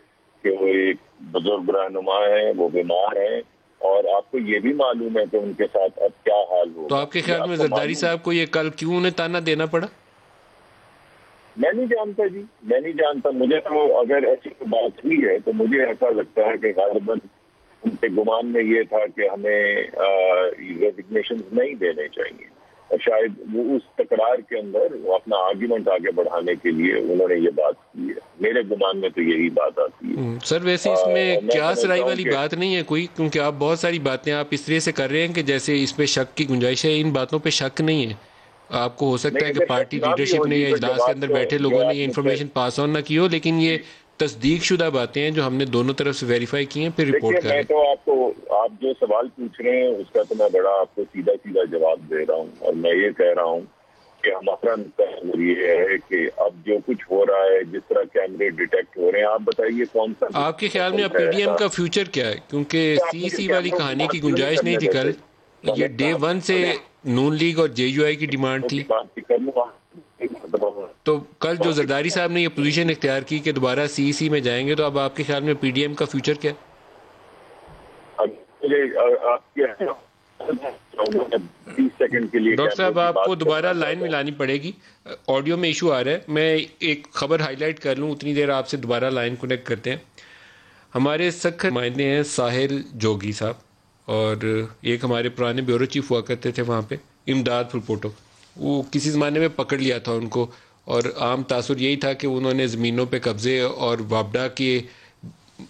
کہ وہ ایک بزرگ رہنما ہے, وہ بیمار ہیں, اور آپ کو یہ بھی معلوم ہے کہ ان کے ساتھ اب کیا حال ہو, تو آپ کے خیال میں زرداری صاحب کو یہ کل کیوں انہیں تانا دینا پڑا؟ میں نہیں جانتا جی, میں نہیں جانتا. مجھے تو اگر ایسی بات ہوئی ہے تو مجھے ایسا لگتا ہے کہ غالباً ان کے گمان میں یہ تھا کہ ہمیں ریزگنیشن نہیں دینے چاہیے, اور شاید وہ اس تکرار کے اندر وہ اپنا آرگیومنٹ آگے بڑھانے کے لیے انہوں نے یہ بات کی ہے. میرے گمان میں تو یہی بات آتی ہے. سر ویسے اس میں کیا سرائی والی بات نہیں ہے کوئی, کیونکہ آپ بہت ساری باتیں آپ اس طرح سے کر رہے ہیں کہ جیسے اس پہ شک کی گنجائش ہے. ان باتوں پہ شک نہیں ہے. آپ کو ہو سکتا ہے کہ پارٹی لیڈرشپ نے یا اجلاس کے اندر بیٹھے لوگوں نے یہ انفارمیشن پاس آن نہ کی ہو, لیکن یہ تصدیق شدہ باتیں ہیں جو ہم نے دونوں طرف سے ویریفائی کی ہیں, پھر رپورٹ کر رہے ہیں. میں تو آپ جو سوال پوچھ رہے ہیں اس کا تو میں بڑا آپ کو سیدھا جواب دے رہا ہوں, اور میں یہ کہہ رہا ہوں کہ ہمارا نقطہ یہ ہے کہ اب جو کچھ ہو رہا ہے, جس طرح کیمرے ڈیٹیکٹ ہو رہے ہیں, آپ بتائیے کون سا آپ کے خیال میں اب پی ڈی ایم کا فیوچر کیا ہے؟ کیونکہ سی والی کہانی کی گنجائش نہیں تھی کل, یہ ڈے 1 سے نون لیگ اور جے یو آئی کی ڈیمانڈ تھی. تو کل جو زرداری صاحب نے یہ پوزیشن اختیار کی کہ دوبارہ سی میں جائیں گے, تو اب آپ کے خیال میں پی ڈی ایم کا فیوچر کیا ہے؟ ڈاکٹر صاحب آپ کو دوبارہ لائن ملانی پڑے گی, آڈیو میں ایشو آ رہا ہے. میں ایک خبر ہائی لائٹ کر لوں, اتنی دیر آپ سے دوبارہ لائن کنیکٹ کرتے ہیں. ہمارے سخت نمائندے ہیں ساحل جوگی صاحب, اور ایک ہمارے پرانے بیورو چیف ہوا کرتے تھے وہاں پہ, امداد پھلپوٹو. وہ کسی زمانے میں پکڑ لیا تھا ان کو, اور عام تاثر یہی تھا کہ انہوں نے زمینوں پہ قبضے اور وابڈا کے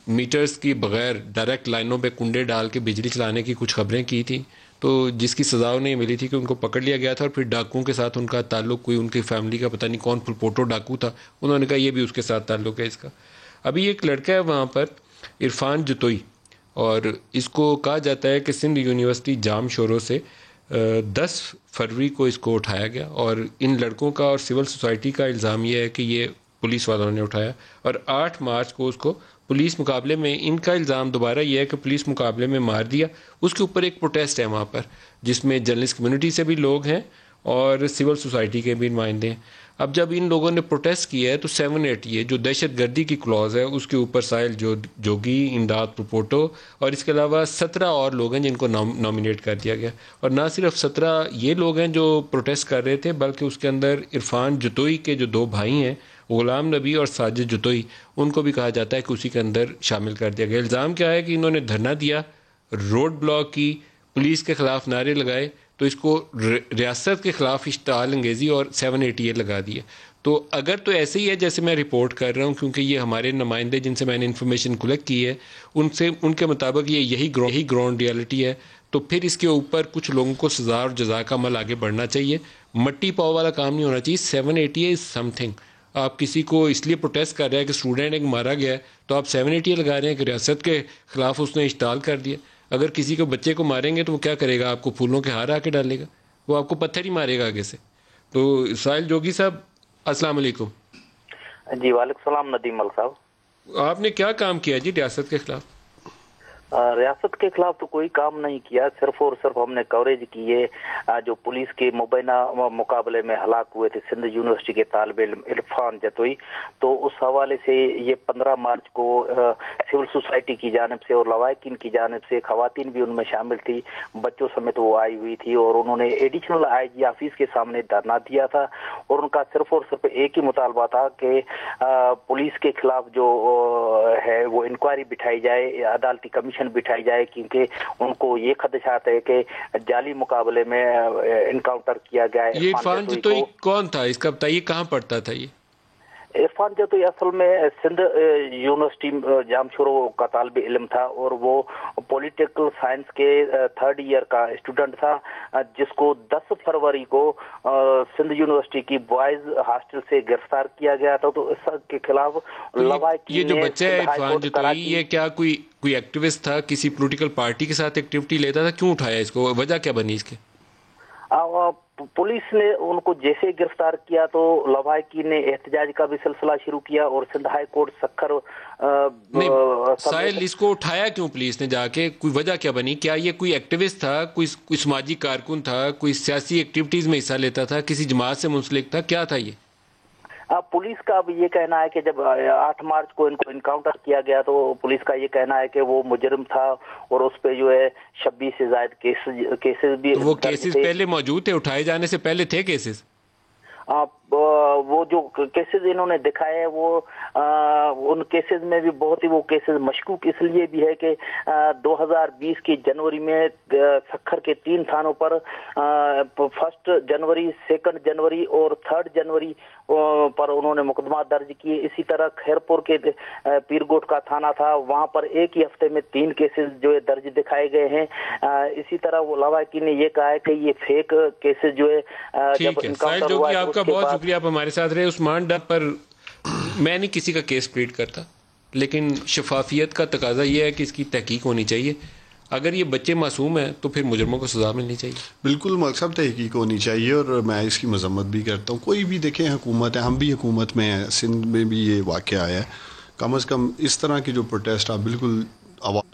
میٹرز کی بغیر ڈائریکٹ لائنوں پہ کنڈے ڈال کے بجلی چلانے کی کچھ خبریں کی تھیں, تو جس کی سزا انہیں ملی تھی کہ ان کو پکڑ لیا گیا تھا. اور پھر ڈاکوؤں کے ساتھ ان کا تعلق, کوئی ان کی فیملی کا پتہ نہیں کون پھلپوٹو ڈاکو تھا, انہوں نے کہا یہ بھی اس کے ساتھ تعلق ہے اس کا. ابھی ایک لڑکا ہے وہاں پر عرفان جتوئی, اور اس کو کہا جاتا ہے کہ سندھ یونیورسٹی جام شوروں سے 10 فروری کو اس کو اٹھایا گیا, اور ان لڑکوں کا اور سول سوسائٹی کا الزام یہ ہے کہ یہ پولیس والوں نے اٹھایا. اور 8 مارچ کو اس کو پولیس مقابلے میں, ان کا الزام دوبارہ یہ ہے کہ پولیس مقابلے میں مار دیا. اس کے اوپر ایک پروٹیسٹ ہے وہاں پر, جس میں جرنلسٹ کمیونٹی سے بھی لوگ ہیں اور سول سوسائٹی کے بھی نمائندے ہیں. اب جب ان لوگوں نے پروٹیسٹ کیا ہے تو 7-8 یہ جو دہشت گردی کی کلوز ہے اس کے اوپر ساحل جوگی, امداد پھلپوٹو اور اس کے علاوہ 17 اور لوگ ہیں جن کو نامینیٹ کر دیا گیا. اور نہ صرف 17 یہ لوگ ہیں جو پروٹیسٹ کر رہے تھے, بلکہ اس کے اندر عرفان جتوئی کے جو 2 بھائی ہیں, غلام نبی اور ساجد جتوئی, ان کو بھی کہا جاتا ہے کہ اسی کے اندر شامل کر دیا گیا. الزام کیا ہے کہ انہوں نے دھرنا دیا, روڈ بلاک کی, پولیس کے خلاف نعرے لگائے, تو اس کو ریاست کے خلاف اشتعال انگیزی اور 7-8 یہ لگا دیا. تو اگر تو ایسے ہی ہے جیسے میں رپورٹ کر رہا ہوں, کیونکہ یہ ہمارے نمائندے جن سے میں نے انفارمیشن کلیکٹ کی ہے ان کے مطابق یہی گراؤنڈ ریالٹی ہے, تو پھر اس کے اوپر کچھ لوگوں کو سزا اور جزا کا عمل آگے بڑھنا چاہیے. مٹی پاؤ والا کام نہیں ہونا چاہیے. 7-8 از سم تھنگ. آپ کسی کو اس لیے پروٹیسٹ کر رہے ہیں کہ اسٹوڈنٹ ایک مارا گیا ہے, تو آپ 7-8 لگا رہے ہیں کہ ریاست کے خلاف اس نے اشتعال کر دیا. اگر کسی کو بچے کو ماریں گے تو وہ کیا کرے گا؟ آپ کو پھولوں کے ہار آ کے ڈالے گا, وہ آپ کو پتھر ہی مارے گا آگے سے. تو ساحل جوگی صاحب السلام علیکم. جی وعلیکم السلام ندیم ملک صاحب. آپ نے کیا کام کیا جی ریاست کے خلاف؟ ریاست کے خلاف تو کوئی کام نہیں کیا, صرف اور صرف ہم نے کوریج کی ہے جو پولیس کے مبینہ مقابلے میں ہلاک ہوئے تھے سندھ یونیورسٹی کے طالب علم عرفان جتوئی. تو اس حوالے سے یہ 15 مارچ کو سول سوسائٹی کی جانب سے اور لوائقین کی جانب سے, خواتین بھی ان میں شامل تھی, بچوں سمیت وہ آئی ہوئی تھی, اور انہوں نے ایڈیشنل آئی جی آفس کے سامنے دھرنا دیا تھا. اور ان کا صرف اور صرف ایک ہی مطالبہ تھا کہ پولیس کے خلاف جو ہے وہ انکوائری بٹھائی جائے, عدالتی کمیشن بٹھائی جائے, کیونکہ ان کو یہ خدشات ہے کہ جعلی مقابلے میں انکاؤنٹر کیا گیا ہے. یہ عرفان جتوئی کون تھا اس کا بتائیے, کہاں پڑھتا تھا یہ؟ عرفان جتوئی اصل میں سندھ یونیورسٹی جامشورو کا طالب علم تھا اور وہ پولیٹیکل سائنس کے 3rd ایئر کا اسٹوڈنٹ تھا، جس کو 10 فروری کو سندھ یونیورسٹی کی بوائز ہاسٹل سے گرفتار کیا گیا تھا۔ تو اس کے خلاف یہ جو بچہ ہے عرفان جتوئی، یہ کیا کوئی ایکٹیوسٹ تھا، کسی پولیٹیکل پارٹی کے ساتھ ایکٹیویٹی لیتا تھا؟ کیوں اٹھایا اس کو؟ وجہ کیا بنی اس کے؟ پولیس نے ان کو جیسے گرفتار کیا تو لواحقین نے احتجاج کا بھی سلسلہ شروع کیا اور سندھ ہائی کورٹ سکھر ساحل اس کو اٹھایا کیوں پولیس نے جا کے؟ کوئی وجہ کیا بنی؟ کیا یہ کوئی ایکٹیوسٹ تھا، کوئی سماجی کارکن تھا، کوئی سیاسی ایکٹیویٹیز میں حصہ لیتا تھا، کسی جماعت سے منسلک تھا، کیا تھا یہ؟ پولیس کا اب یہ کہنا ہے کہ جب 8 مارچ کو ان کو انکاؤنٹر کیا گیا تو پولیس کا یہ کہنا ہے کہ وہ مجرم تھا اور اس پہ جو ہے 26 سے زائد کیسز بھی۔ وہ کیسز پہلے موجود تھے؟ اٹھائے جانے سے پہلے تھے کیسز؟ وہ جو کیسز انہوں نے دکھائے ہیں وہ ان کیسز میں بھی بہت ہی وہ کیسز مشکوک اس لیے بھی ہے کہ 2020 کی جنوری میں سکھر کے 3 تھانوں پر 1 جنوری، 2 جنوری اور 3 جنوری پر انہوں نے مقدمات درج کیے۔ اسی طرح خیرپور کے پیرگوٹ کا تھانہ تھا، وہاں پر ایک ہی ہفتے میں 3 کیسز جو ہے درج دکھائے گئے ہیں۔ اسی طرح وہ لواحقین نے یہ کہا ہے کہ یہ فیک کیسز جو ہے جب انکاؤنٹر ہوا ہے۔ آپ کا بہت شکریہ، آپ ہمارے ساتھ رہے۔ عثمان ڈر پر میں نہیں کسی کا کیس پلیٹ کرتا، لیکن شفافیت کا تقاضا یہ ہے کہ اس کی تحقیق ہونی چاہیے۔ اگر یہ بچے معصوم ہیں تو پھر مجرموں کو سزا ملنی چاہیے۔ بالکل مقصد تحقیق ہونی چاہیے، اور میں اس کی مذمت بھی کرتا ہوں۔ کوئی بھی دیکھیں حکومت ہے، ہم بھی حکومت میں ہیں، سندھ میں بھی یہ واقعہ آیا ہے، کم از کم اس طرح کی جو پروٹیسٹ آپ بالکل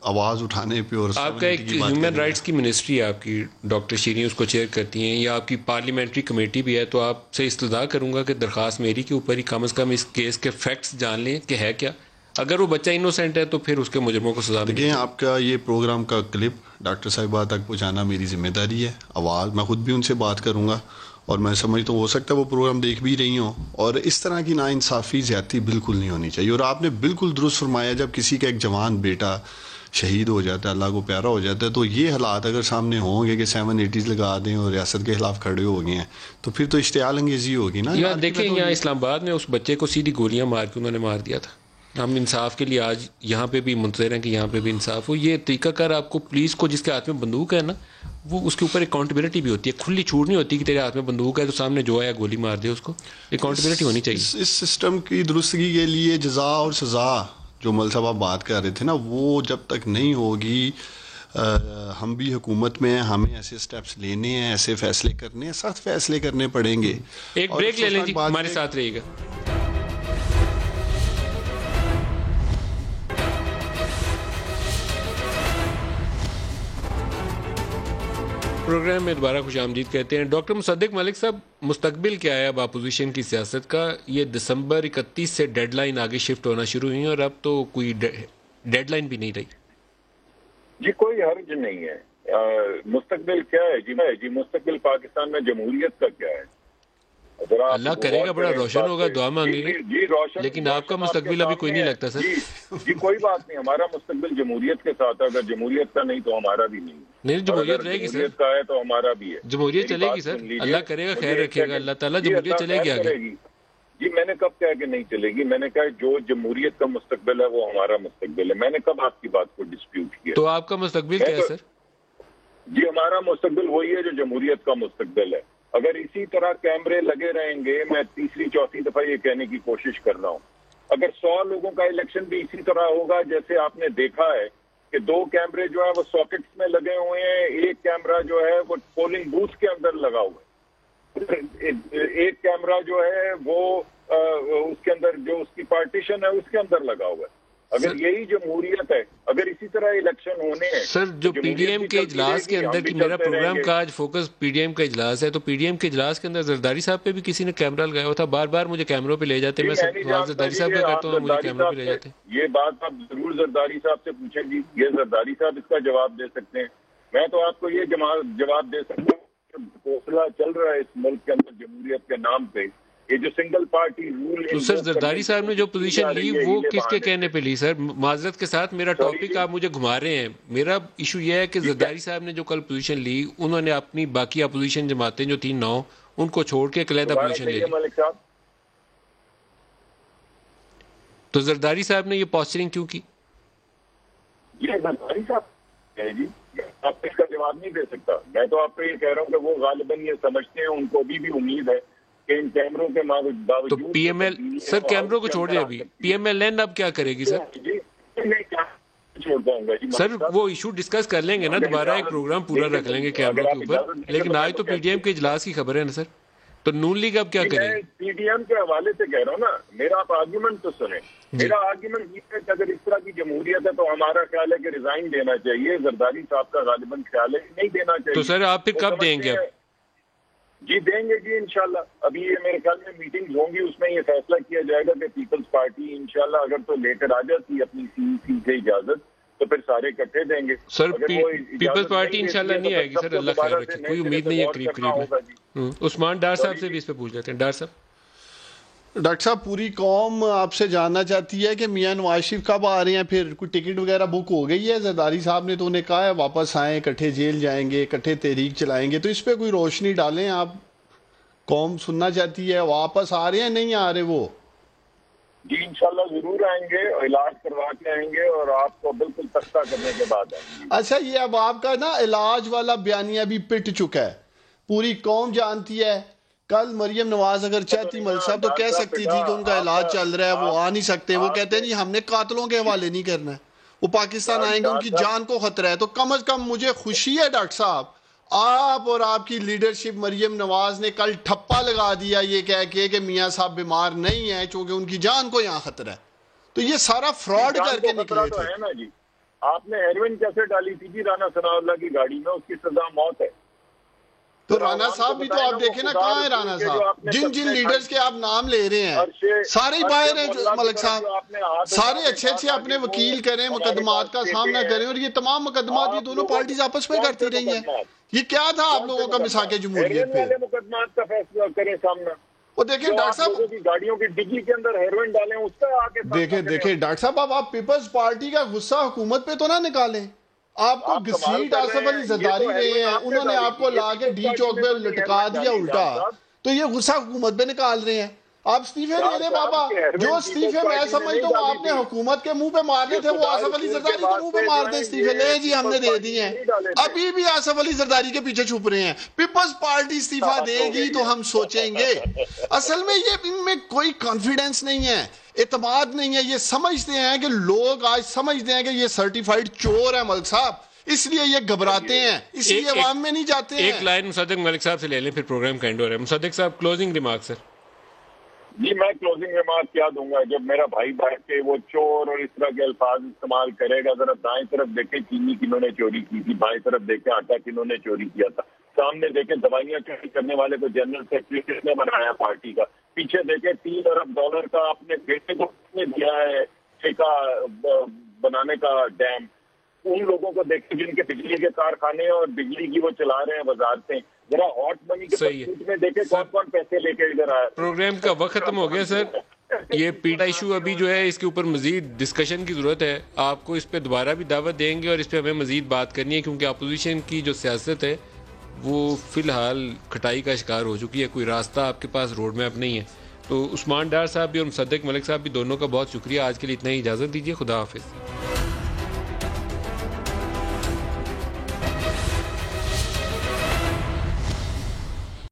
آواز اٹھانے پہ، اور آپ کا ایک ہیومن رائٹس کی منسٹری ہے آپ کی، ڈاکٹر شیریں اس کو چیئر کرتی ہیں، یا آپ کی پارلیمنٹری کمیٹی بھی ہے، تو آپ سے استدعا کروں گا کہ درخواست میری کے اوپر ہی کم از کم اس کیس کے فیکٹس جان لیں کہ ہے کیا۔ اگر وہ بچہ انوسینٹ ہے تو پھر اس کے مجرموں کو سزا دیکھیں۔ آپ کا یہ پروگرام کا کلپ ڈاکٹر صاحبہ تک پہنچانا میری ذمہ داری ہے، آواز میں خود بھی ان سے بات کروں گا، اور میں سمجھتا ہوں ہو سکتا ہے وہ پروگرام دیکھ بھی رہی ہوں، اور اس طرح کی ناانصافی زیادتی بالکل نہیں ہونی چاہیے۔ اور آپ نے بالکل درست فرمایا، جب کسی کا ایک جوان بیٹا شہید ہو جاتا ہے، اللہ کو پیارا ہو جاتا ہے، تو یہ حالات اگر سامنے ہوں گے کہ 780 لگا دیں اور ریاست کے خلاف کھڑے ہو گئے ہیں، تو پھر تو اشتعال انگیزی ہوگی نا۔ یہاں دیکھیں، یہاں اسلام آباد میں اس بچے کو سیدھی گولیاں مار کے انہوں نے مار دیا تھا۔ ہم انصاف کے لیے آج یہاں پہ بھی منتظر ہیں کہ یہاں پہ بھی انصاف ہو۔ یہ طریقہ کار آپ کو پولیس کو، جس کے ہاتھ میں بندوق ہے نا، وہ اس کے اوپر اکاؤنٹیبلٹی بھی ہوتی ہے، کھلی چھوٹ نہیں ہوتی کہ تیرے ہاتھ میں بندوق ہے تو سامنے جو آیا گولی مار دے، اس کو اکاؤنٹیبلٹی ہونی چاہیے۔ اس سسٹم کی درستگی کے لیے جزا اور سزا جو مل صاحب آپ بات کر رہے تھے نا، وہ جب تک نہیں ہوگی، ہم بھی حکومت میں ہیں، ہمیں ایسے سٹیپس لینے ہیں، ایسے فیصلے کرنے ہیں، سخت فیصلے کرنے پڑیں گے۔ ایک بریک لے لیں جی، ہمارے ساتھ رہیے گا۔ پروگرام میں دوبارہ خوش آمدید کہتے ہیں۔ ڈاکٹر مصدق ملک صاحب، مستقبل کیا ہے اب اپوزیشن کی سیاست کا؟ یہ دسمبر 31 سے ڈیڈ لائن آگے شفٹ ہونا شروع ہوئی، اور اب تو کوئی ڈیڈ لائن بھی نہیں رہی۔ جی کوئی حرج نہیں ہے۔ مستقبل کیا ہے جی مستقبل پاکستان میں جمہوریت کا کیا ہے؟ اللہ کرے گا بڑا روشن ہوگا، دعا مانگیں گے، لیکن آپ کا مستقبل ابھی کوئی نہیں لگتا سر۔ جی کوئی بات نہیں، ہمارا مستقبل جمہوریت کے ساتھ ہے، اگر جمہوریت کا نہیں تو ہمارا بھی نہیں۔ جمہوریت رہے گی سر، جمہوریت کا ہے تو ہمارا بھی ہے، جمہوریت چلے گی سر، اللہ کرے گا خیر رکھے گا اللہ تعالیٰ، جمہوریت چلے گی آگے۔ جی میں نے کب کہا کہ نہیں چلے گی؟ میں نے کہا جو جمہوریت کا مستقبل ہے وہ ہمارا مستقبل ہے۔ میں نے کب آپ کی بات کو ڈسپیوٹ کیا؟ تو آپ کا مستقبل کیا ہے سر؟ جی ہمارا مستقبل وہی ہے جو جمہوریت کا مستقبل ہے۔ اگر اسی طرح کیمرے لگے رہیں گے، میں تیسری چوتھی دفعہ یہ کہنے کی کوشش کر رہا ہوں، اگر 100 لوگوں کا الیکشن بھی اسی طرح ہوگا جیسے آپ نے دیکھا ہے کہ 2 کیمرے جو ہے وہ ساکٹس میں لگے ہوئے ہیں، ایک کیمرہ جو ہے وہ پولنگ بوتھ کے اندر لگا ہوا ہے، ایک کیمرہ جو ہے وہ اس کے اندر جو اس کی پارٹیشن ہے اس کے اندر لگا ہوا ہے۔ اگر یہی جمہوریت ہے، اگر اسی طرح الیکشن ہونے ہیں سر، جو پی ڈی ایم کے اجلاس کے اندر کی میرا پروگرام کا آج فوکس پی ڈی ایم کا اجلاس ہے، تو پی ڈی ایم کے اجلاس کے اندر زرداری صاحب پہ بھی کسی نے کیمرہ لگایا ہوا تھا، بار بار مجھے کیمروں پہ لے جاتے، میں زرداری صاحب کا کرتا ہوں، مجھے کیمروں پہ لے جاتے ہیں۔ یہ بات آپ ضرور زرداری صاحب سے پوچھیں گی، یہ زرداری صاحب اس کا جواب دے سکتے ہیں۔ میں تو آپ کو یہ جواب دے سکتا ہوں، حوصلہ چل رہا ہے اس ملک کے اندر جمہوریت کے نام پہ، یہ جو سنگل پارٹی رول، تو سر زرداری صاحب نے جو پوزیشن لی وہ کس کے کہنے پہ لی؟ سر معذرت کے ساتھ میرا ٹاپک آپ مجھے گھما رہے ہیں، میرا ایشو یہ ہے کہ زرداری صاحب نے جو کل پوزیشن لی، انہوں نے اپنی باقی اپوزیشن جماعتیں جو 3-9 ان کو چھوڑ کے علیحدہ پوزیشن لے لی۔ ملک صاحب تو زرداری صاحب نے یہ پوسچرنگ کیوں کی؟ یہ زرداری صاحب ہے جی، آپ اس کا جواب نہیں دے سکتا. میں تو آپ کو یہ کہہ رہا ہوں کہ وہ غالباً یہ سمجھتے ہیں، ان کو ابھی بھی امید ہے کہ ان کیمروں کے باوجود تو پی ایم ایل سر کیمروں کو چھوڑ دیں ابھی، پی ایم ایل این اب کیا کرے گی سر؟ چھوڑ دوں گا جی سر، وہ ایشو ڈسکس کر لیں گے نا، دوبارہ ایک پروگرام پورا رکھ لیں گے کیمروں کے اوپر. لیکن آج تو پی ڈی ایم کے اجلاس کی خبر ہے نا سر، تو نون لیگ اب کیا کرے گی؟ پی ڈی ایم کے حوالے سے کہہ رہا ہوں نا، میرا آپ آرگیومنٹ تو سنیں. میرا آرگیومنٹ یہ ہے کہ اگر اس طرح کی جمہوریت ہے تو ہمارا خیال ہے کہ ریزائن دینا چاہیے. زرداری صاحب کا غالباً خیال ہے نہیں دینا چاہیے. تو سر آپ پھر کب دیں گے؟ جی دیں گے جی انشاءاللہ. ابھی یہ میرے خیال میں میٹنگز ہوں گی، اس میں یہ فیصلہ کیا جائے گا کہ پیپلز پارٹی انشاءاللہ اگر تو لے کر آ جاتی اپنی سی سے اجازت تو پھر سارے اکٹھے دیں گے. سر پیپلز پارٹی انشاءاللہ نہیں آئے گی سر، اللہ خیر رکھے، کوئی امید نہیں ہے قریب میں. عثمان ڈار صاحب سے بھی اس پہ پوچھ لیتے ہیں. ڈار صاحب. ڈاکٹر صاحب پوری قوم آپ سے جاننا چاہتی ہے کہ میاں نواز شریف کب آ رہے ہیں، پھر کوئی ٹکٹ وغیرہ بک ہو گئی ہے؟ زرداری صاحب نے تو انہیں کہا ہے واپس آئیں، اکٹھے جیل جائیں گے، اکٹھے تحریک چلائیں گے. تو اس پہ کوئی روشنی ڈالیں آپ، قوم سننا چاہتی ہے. واپس آ رہے ہیں نہیں آ رہے وہ؟ جی انشاءاللہ ضرور آئیں گے، علاج کروا کے آئیں گے اور آپ کو بالکل تختہ کرنے کے بعد آئیں گے. اچھا، یہ اب آپ کا نا علاج والا بیانیہ بھی پٹ چکا ہے، پوری قوم جانتی ہے. کل مریم نواز اگر چاہتی ملک صاحب تو کہہ سکتی تھی کہ ان کا علاج چل رہا ہے، وہ آ نہیں سکتے. وہ کہتے ہیں جی ہم نے قاتلوں کے حوالے نہیں کرنا ہے، وہ پاکستان آئیں گے، ان کی جان کو خطرہ ہے. تو کم از کم مجھے خوشی ہے ڈاکٹر صاحب، آپ اور آپ کی لیڈرشپ مریم نواز نے کل ٹھپا لگا دیا یہ کہہ کے کہ میاں صاحب بیمار نہیں ہیں چونکہ ان کی جان کو یہاں خطرہ ہے. تو یہ سارا فراڈ کر کے نکلے تھے. ہے نا جی، آپ نے ہیروئن کیسے ڈالی تھی جی رانا ثناء اللہ کی گاڑی میں، اس کی سزا موت ہے. تو رانا صاحب بھی تو آپ دیکھیں نا، کہاں ہے رانا صاحب؟ جن لیڈرز کے آپ نام لے رہے ہیں سارے ہی باہر ہیں ملک صاحب. سارے اچھے اپنے وکیل کریں، مقدمات کا سامنا کریں، اور یہ تمام مقدمات یہ دونوں پارٹیز آپس میں کرتی رہی ہیں. یہ کیا تھا آپ لوگوں کا مساق جمہوریت پہ؟ مقدمات کا فیصلہ کریں سامنا. وہ دیکھیں ڈاکٹر صاحب، گاڑیوں کی ڈگی کے اندر ہیروئن ڈالیں، اس کا آگے دیکھیں ڈاکٹر صاحب، اب آپ پیپلز پارٹی کا غصہ حکومت پہ تو نہ نکالیں. آپ کو گھسیٹ آصف علی زرداری رہے ہیں، انہوں نے آپ کو لا کے ڈی چوک پہ لٹکا دیا الٹا، تو یہ غصہ حکومت پہ نکال رہے ہیں. آپ استعفے دے دیں بابا. جو استعفے میں سمجھتا ہوں آپ نے حکومت کے منہ پہ مارنے تھے وہ آصف علی زرداری کے منہ پہ مار دیں استعفے. لے جی ہم نے دے دیے ہیں، ابھی بھی آصف علی زرداری کے پیچھے چھپ رہے ہیں. پیپلز پارٹی استعفا دے گی تو ہم سوچیں گے. اصل میں یہ ان میں کوئی کانفیڈنس نہیں ہے، اعتماد نہیں ہے. یہ سمجھتے ہیں کہ لوگ آج سمجھتے ہیں کہ یہ سرٹیفائیڈ چور ہے ملک صاحب، اس لیے یہ گھبراتے ہیں، اس لیے عوام میں نہیں جاتے ہیں. ایک لائن مصدق ملک صاحب سے لے لیں پھر پروگرام کا اینڈ ہو رہا ہے. مصدق صاحب کلوزنگ ریمارک. سر جی میں کلوزنگ ریمارک کیا دوں گا، جب میرا بھائی بیٹھ کے وہ چور اور اس طرح کے الفاظ استعمال کرے گا. ذرا دائیں طرف دیکھیں چینی کنہوں نے چوری کی تھی، بائیں طرف دیکھیں آٹا کنہوں نے چوری کیا تھا، سامنے دیکھیں دوائیاں چوری کرنے والے کو جنرل سیکرٹری کس نے بنایا پارٹی کا، پیچھے دیکھیں $3 ارب کا اپنے بیٹے کو کس نے دیا ہے ٹھیکہ بنانے کا ڈیم. ان لوگوں کو دیکھیں جن کے بجلی کے کارخانے اور بجلی کی وہ چلا رہے ہیں وزارتیں. ذرا ہاٹ منی کے پرسوٹ میں دیکھیں کون کون پیسے لے کے ادھر آئے. پروگرام کا وقت ختم ہو گیا سر. یہ پیٹا ایشو ابھی جو ہے اس کے اوپر مزید ڈسکشن کی ضرورت ہے. آپ کو اس پہ دوبارہ بھی دعوت دیں گے اور اس پہ ہمیں مزید بات کرنی ہے، کیونکہ اپوزیشن کی جو سیاست ہے وہ فی الحال کھٹائی کا شکار ہو چکی ہے. کوئی راستہ آپ کے پاس روڈ میپ نہیں ہے. تو عثمان ڈار صاحب بھی اور مصدق ملک صاحب بھی دونوں کا بہت شکریہ. آج کے لیے اتنا ہی اجازت دیجیے. خدا حافظ.